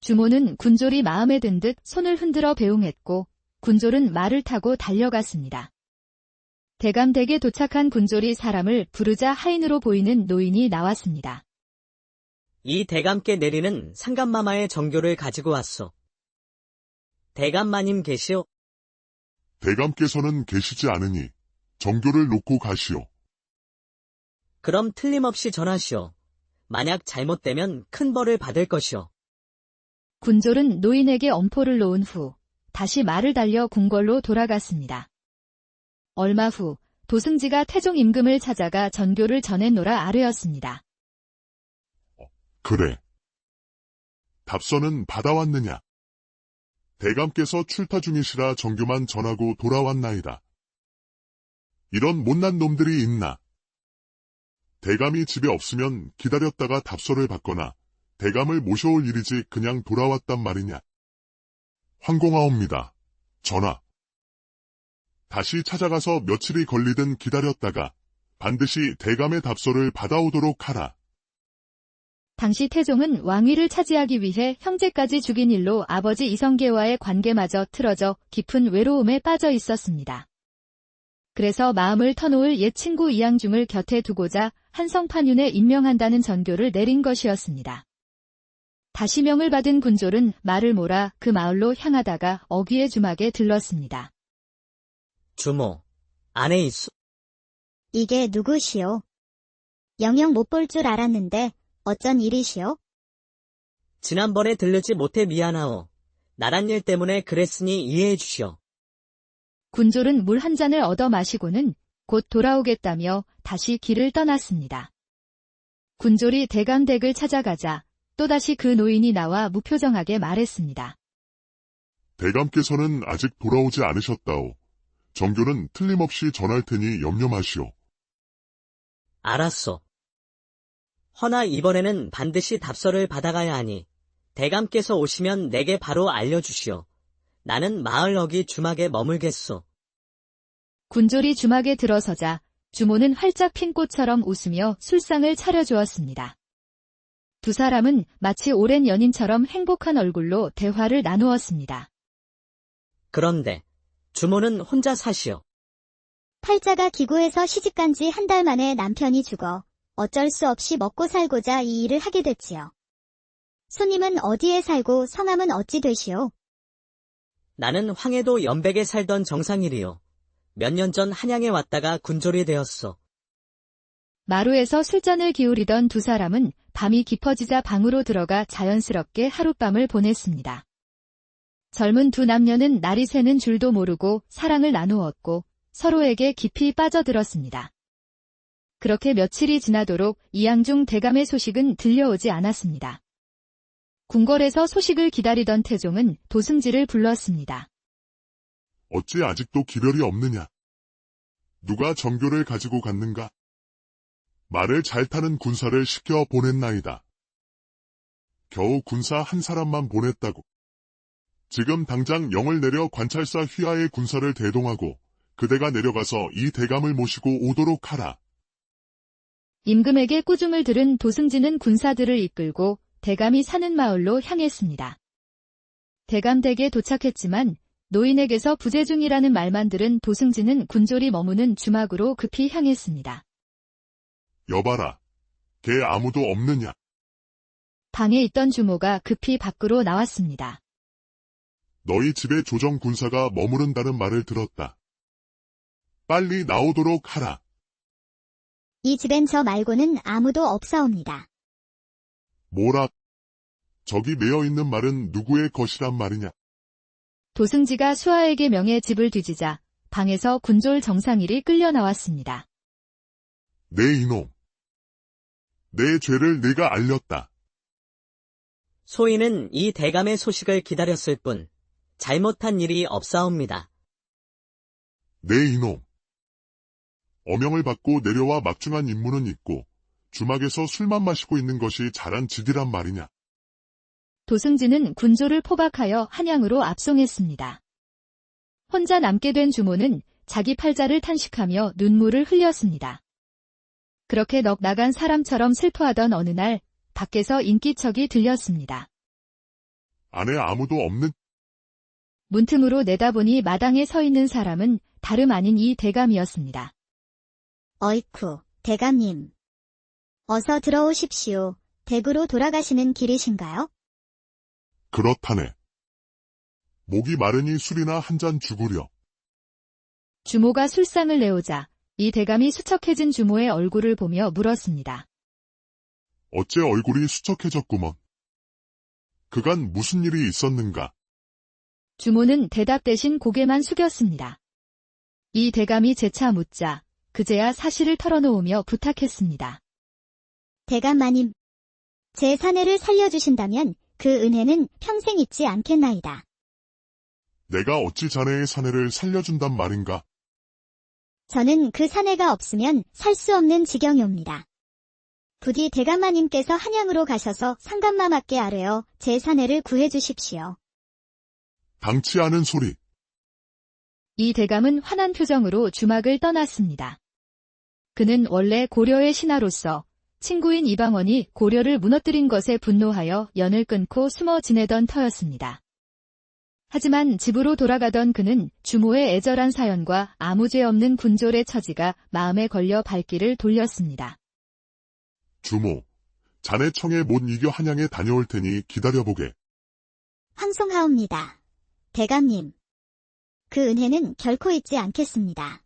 주모는 군졸이 마음에 든 듯 손을 흔들어 배웅했고 군졸은 말을 타고 달려갔습니다. 대감 댁에 도착한 군졸이 사람을 부르자 하인으로 보이는 노인이 나왔습니다. 이 대감께 내리는 상감마마의 정교를 가지고 왔소. 대감마님 계시오? 대감께서는 계시지 않으니 정교를 놓고 가시오. 그럼 틀림없이 전하시오. 만약 잘못되면 큰 벌을 받을 것이오. 군졸은 노인에게 엄포를 놓은 후 다시 말을 달려 궁궐로 돌아갔습니다. 얼마 후 도승지가 태종 임금을 찾아가 전교를 전해노라 아뢰었습니다. 그래. 답서는 받아왔느냐? 대감께서 출타 중이시라 정교만 전하고 돌아왔나이다. 이런 못난 놈들이 있나? 대감이 집에 없으면 기다렸다가 답서를 받거나 대감을 모셔올 일이지 그냥 돌아왔단 말이냐? 황공하옵니다. 전하. 다시 찾아가서 며칠이 걸리든 기다렸다가 반드시 대감의 답서를 받아오도록 하라. 당시 태종은 왕위를 차지하기 위해 형제까지 죽인 일로 아버지 이성계와의 관계마저 틀어져 깊은 외로움에 빠져 있었습니다. 그래서 마음을 터놓을 옛 친구 이양중을 곁에 두고자 한성판윤에 임명한다는 전교를 내린 것이었습니다. 다시 명을 받은 군졸은 말을 몰아 그 마을로 향하다가 어귀의 주막에 들렀습니다. 주모, 안에 있소. 이게 누구시오? 영영 못 볼 줄 알았는데 어쩐 일이시오? 지난번에 들르지 못해 미안하오. 나란 일 때문에 그랬으니 이해해 주시오. 군졸은 물 한 잔을 얻어 마시고는 곧 돌아오겠다며 다시 길을 떠났습니다. 군졸이 대감 댁을 찾아가자 또다시 그 노인이 나와 무표정하게 말했습니다. 대감께서는 아직 돌아오지 않으셨다오. 정교는 틀림없이 전할 테니 염려 마시오. 알았소. 허나 이번에는 반드시 답서를 받아가야 하니 대감께서 오시면 내게 바로 알려주시오. 나는 마을 어귀 주막에 머물겠소. 군졸이 주막에 들어서자 주모는 활짝 핀 꽃처럼 웃으며 술상을 차려주었습니다. 두 사람은 마치 오랜 연인처럼 행복한 얼굴로 대화를 나누었습니다. 그런데 주모는 혼자 사시오. 팔자가 기구해서 시집간 지 한 달 만에 남편이 죽어 어쩔 수 없이 먹고 살고자 이 일을 하게 됐지요. 손님은 어디에 살고 성함은 어찌 되시오? 나는 황해도 연백에 살던 정상일이요. 몇 년 전 한양에 왔다가 군졸이 되었소. 마루에서 술잔을 기울이던 두 사람은 밤이 깊어지자 방으로 들어가 자연스럽게 하룻밤을 보냈습니다. 젊은 두 남녀는 날이 새는 줄도 모르고 사랑을 나누었고 서로에게 깊이 빠져들었습니다. 그렇게 며칠이 지나도록 이양중 대감의 소식은 들려오지 않았습니다. 궁궐에서 소식을 기다리던 태종은 도승지를 불렀습니다. 어찌 아직도 기별이 없느냐? 누가 정교를 가지고 갔는가? 말을 잘 타는 군사를 시켜 보냈나이다. 겨우 군사 한 사람만 보냈다고. 지금 당장 영을 내려 관찰사 휘하의 군사를 대동하고 그대가 내려가서 이 대감을 모시고 오도록 하라. 임금에게 꾸중을 들은 도승지는 군사들을 이끌고 대감이 사는 마을로 향했습니다. 대감댁에 도착했지만 노인에게서 부재 중이라는 말만 들은 도승지는 군졸이 머무는 주막으로 급히 향했습니다. 여봐라, 걔 아무도 없느냐? 방에 있던 주모가 급히 밖으로 나왔습니다. 너희 집에 조정 군사가 머무른다는 말을 들었다. 빨리 나오도록 하라. 이 집엔 저 말고는 아무도 없사옵니다. 뭐라? 저기 매어 있는 말은 누구의 것이란 말이냐? 도승지가 수하에게 명해 집을 뒤지자 방에서 군졸 정상일이 끌려 나왔습니다. 내 이놈. 내 죄를 내가 알렸다. 소인은 이 대감의 소식을 기다렸을 뿐 잘못한 일이 없사옵니다. 내 이놈. 어명을 받고 내려와 막중한 임무는 있고 주막에서 술만 마시고 있는 것이 잘한 짓이란 말이냐? 도승지는 군졸을 포박하여 한양으로 압송했습니다. 혼자 남게 된 주모는 자기 팔자를 탄식하며 눈물을 흘렸습니다. 그렇게 넋 나간 사람처럼 슬퍼하던 어느 날 밖에서 인기척이 들렸습니다. 안에 아무도 없는? 문틈으로 내다보니 마당에 서 있는 사람은 다름 아닌 이 대감이었습니다. 어이쿠, 대감님. 어서 들어오십시오. 댁으로 돌아가시는 길이신가요? 그렇다네. 목이 마르니 술이나 한 잔 주구려. 주모가 술상을 내오자 이 대감이 수척해진 주모의 얼굴을 보며 물었습니다. 어째 얼굴이 수척해졌구먼. 그간 무슨 일이 있었는가? 주모는 대답 대신 고개만 숙였습니다. 이 대감이 재차 묻자 그제야 사실을 털어놓으며 부탁했습니다. 대감마님, 제 사내를 살려주신다면 그 은혜는 평생 잊지 않겠나이다. 내가 어찌 자네의 사내를 살려준단 말인가? 저는 그 사내가 없으면 살 수 없는 지경이옵니다. 부디 대감마님께서 한양으로 가셔서 상감마마께 아뢰어 제 사내를 구해주십시오. 당치 않은 소리. 이 대감은 환한 표정으로 주막을 떠났습니다. 그는 원래 고려의 신하로서 친구인 이방원이 고려를 무너뜨린 것에 분노하여 연을 끊고 숨어 지내던 터였습니다. 하지만 집으로 돌아가던 그는 주모의 애절한 사연과 아무 죄 없는 군졸의 처지가 마음에 걸려 발길을 돌렸습니다. 주모, 자네 청에 못 이겨 한양에 다녀올 테니 기다려보게. 황송하옵니다. 대감님. 그 은혜는 결코 잊지 않겠습니다.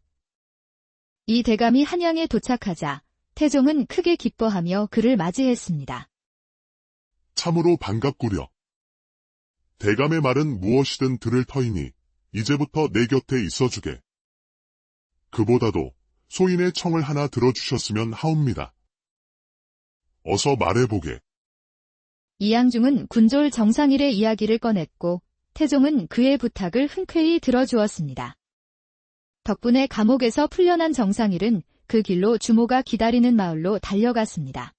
이 대감이 한양에 도착하자 태종은 크게 기뻐하며 그를 맞이했습니다. 참으로 반갑구려. 대감의 말은 무엇이든 들을 터이니 이제부터 내 곁에 있어주게. 그보다도 소인의 청을 하나 들어주셨으면 하옵니다. 어서 말해보게. 이양중은 군졸 정상일의 이야기를 꺼냈고 태종은 그의 부탁을 흔쾌히 들어주었습니다. 덕분에 감옥에서 풀려난 정상일은 그 길로 주모가 기다리는 마을로 달려갔습니다.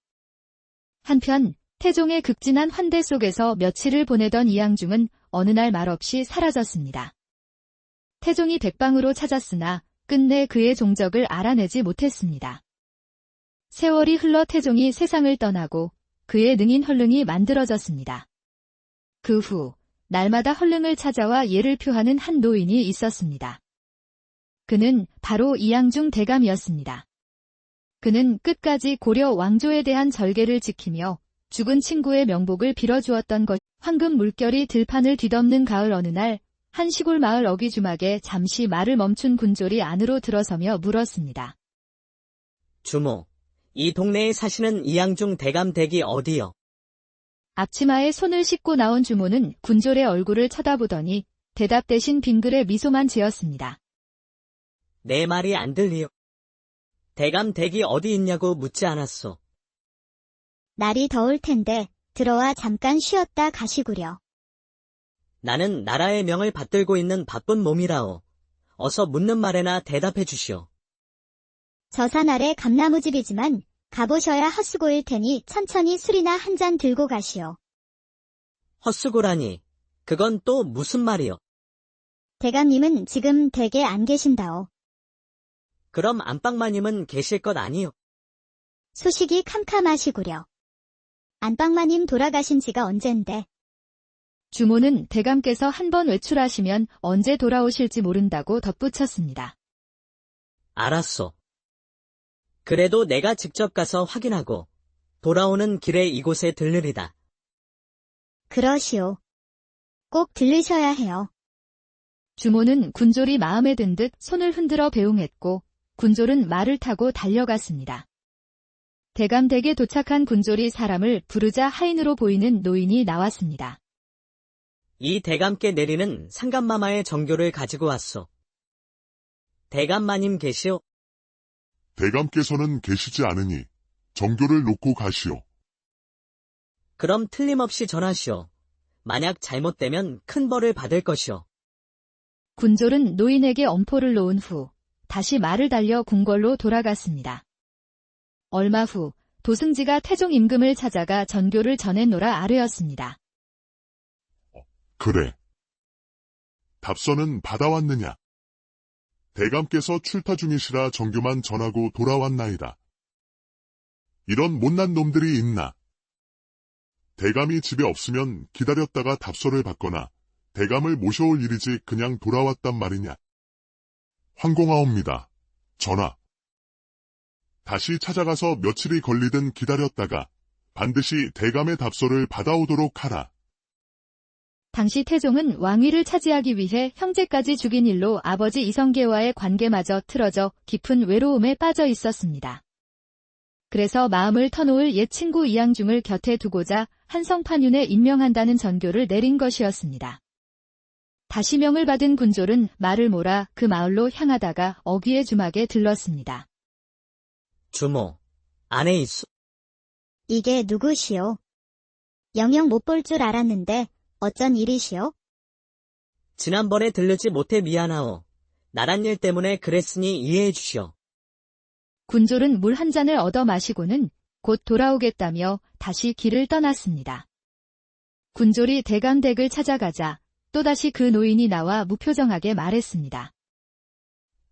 한편 태종의 극진한 환대 속에서 며칠을 보내던 이양중은 어느 날 말없이 사라졌습니다. 태종이 백방으로 찾았으나 끝내 그의 종적을 알아내지 못했습니다. 세월이 흘러 태종이 세상을 떠나고 그의 능인 헐릉이 만들어졌습니다. 그 후 날마다 헐릉을 찾아와 예를 표하는 한 노인이 있었습니다. 그는 바로 이양중 대감이었습니다. 그는 끝까지 고려 왕조에 대한 절개를 지키며 죽은 친구의 명복을 빌어주었던 것. 황금 물결이 들판을 뒤덮는 가을 어느 날 한 시골 마을 어귀주막에 잠시 말을 멈춘 군졸이 안으로 들어서며 물었습니다. 주모, 이 동네에 사시는 이양중 대감 댁이 어디요? 앞치마에 손을 씻고 나온 주모는 군졸의 얼굴을 쳐다보더니 대답 대신 빙글에 미소만 지었습니다. 내 말이 안 들리요. 대감 댁이 어디 있냐고 묻지 않았소. 날이 더울 텐데 들어와 잠깐 쉬었다 가시구려. 나는 나라의 명을 받들고 있는 바쁜 몸이라오. 어서 묻는 말에나 대답해 주시오. 저 산 아래 감나무집이지만 가보셔야 헛수고일 테니 천천히 술이나 한 잔 들고 가시오. 헛수고라니, 그건 또 무슨 말이오? 대감님은 지금 댁에 안 계신다오. 그럼 안방마님은 계실 것 아니오? 소식이 캄캄하시구려. 안방마님 돌아가신 지가 언젠데. 주모는 대감께서 한 번 외출하시면 언제 돌아오실지 모른다고 덧붙였습니다. 알았소. 그래도 내가 직접 가서 확인하고 돌아오는 길에 이곳에 들르리다. 그러시오. 꼭 들르셔야 해요. 주모는 군졸이 마음에 든 듯 손을 흔들어 배웅했고 군졸은 말을 타고 달려갔습니다. 대감 댁에 도착한 군졸이 사람을 부르자 하인으로 보이는 노인이 나왔습니다. 이 대감께 내리는 상감마마의 정교를 가지고 왔소. 대감마님 계시오? 대감께서는 계시지 않으니 정교를 놓고 가시오. 그럼 틀림없이 전하시오. 만약 잘못되면 큰 벌을 받을 것이오. 군졸은 노인에게 엄포를 놓은 후 다시 말을 달려 궁궐로 돌아갔습니다. 얼마 후 도승지가 태종 임금을 찾아가 전교를 전해노라 아뢰었습니다. 그래. 답서는 받아왔느냐? 대감께서 출타 중이시라 정교만 전하고 돌아왔나이다. 이런 못난 놈들이 있나? 대감이 집에 없으면 기다렸다가 답서를 받거나 대감을 모셔올 일이지 그냥 돌아왔단 말이냐? 황공하옵니다. 전하. 다시 찾아가서 며칠이 걸리든 기다렸다가 반드시 대감의 답서를 받아오도록 하라. 당시 태종은 왕위를 차지하기 위해 형제까지 죽인 일로 아버지 이성계와의 관계마저 틀어져 깊은 외로움에 빠져 있었습니다. 그래서 마음을 터놓을 옛 친구 이양중을 곁에 두고자 한성판윤에 임명한다는 전교를 내린 것이었습니다. 다시 명을 받은 군졸은 말을 몰아 그 마을로 향하다가 어귀의 주막에 들렀습니다. 주모, 안에 있소. 이게 누구시오? 영영 못 볼 줄 알았는데 어쩐 일이시오? 지난번에 들르지 못해 미안하오. 나란 일 때문에 그랬으니 이해해 주시오. 군졸은 물 한 잔을 얻어 마시고는 곧 돌아오겠다며 다시 길을 떠났습니다. 군졸이 대감 댁을 찾아가자 또다시 그 노인이 나와 무표정하게 말했습니다.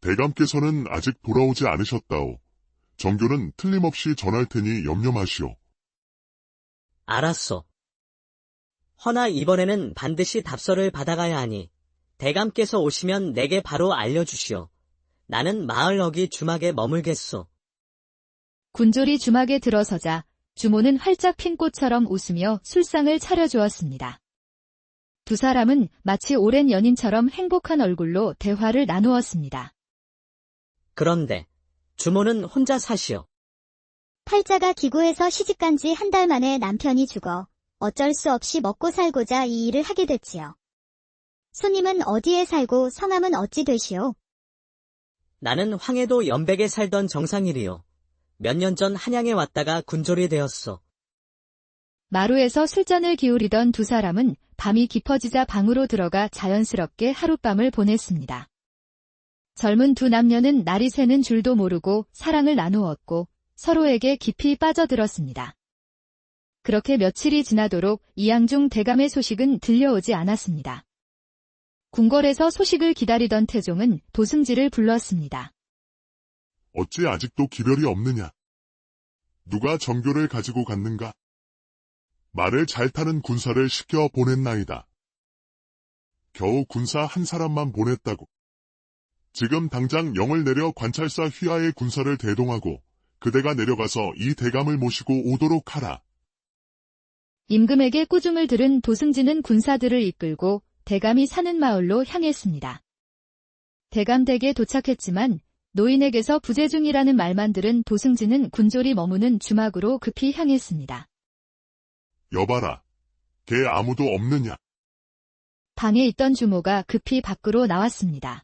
대감께서는 아직 돌아오지 않으셨다오. 정교는 틀림없이 전할 테니 염려 마시오. 알았소. 허나 이번에는 반드시 답서를 받아가야 하니 대감께서 오시면 내게 바로 알려주시오. 나는 마을 어귀 주막에 머물겠소. 군졸이 주막에 들어서자 주모는 활짝 핀 꽃처럼 웃으며 술상을 차려주었습니다. 두 사람은 마치 오랜 연인처럼 행복한 얼굴로 대화를 나누었습니다. 그런데 주모는 혼자 사시오. 팔자가 기구해서 시집간 지 한 달 만에 남편이 죽어 어쩔 수 없이 먹고 살고자 이 일을 하게 됐지요. 손님은 어디에 살고 성함은 어찌 되시오? 나는 황해도 연백에 살던 정상일이요. 몇 년 전 한양에 왔다가 군졸이 되었소. 마루에서 술잔을 기울이던 두 사람은 밤이 깊어지자 방으로 들어가 자연스럽게 하룻밤을 보냈습니다. 젊은 두 남녀는 날이 새는 줄도 모르고 사랑을 나누었고 서로에게 깊이 빠져들었습니다. 그렇게 며칠이 지나도록 이양중 대감의 소식은 들려오지 않았습니다. 궁궐에서 소식을 기다리던 태종은 도승지를 불렀습니다. 어찌 아직도 기별이 없느냐? 누가 정교를 가지고 갔는가? 말을 잘 타는 군사를 시켜 보냈나이다. 겨우 군사 한 사람만 보냈다고. 지금 당장 영을 내려 관찰사 휘하의 군사를 대동하고 그대가 내려가서 이 대감을 모시고 오도록 하라. 임금에게 꾸중을 들은 도승지는 군사들을 이끌고 대감이 사는 마을로 향했습니다. 대감 댁에 도착했지만 노인에게서 부재 중이라는 말만 들은 도승지는 군졸이 머무는 주막으로 급히 향했습니다. 여봐라. 걔 아무도 없느냐? 방에 있던 주모가 급히 밖으로 나왔습니다.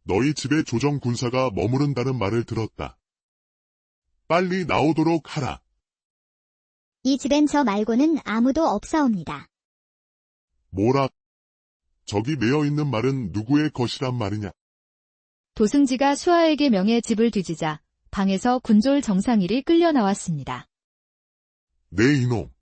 너희 집에 조정 군사가 머무른다는 말을 들었다. 빨리 나오도록 하라. 이 집엔 저 말고는 아무도 없사옵니다. 뭐라? 저기 매어 있는 말은 누구의 것이란 말이냐? 도승지가 수하에게 명해 집을 뒤지자 방에서 군졸 정상일이 끌려 나왔습니다. 네 이놈.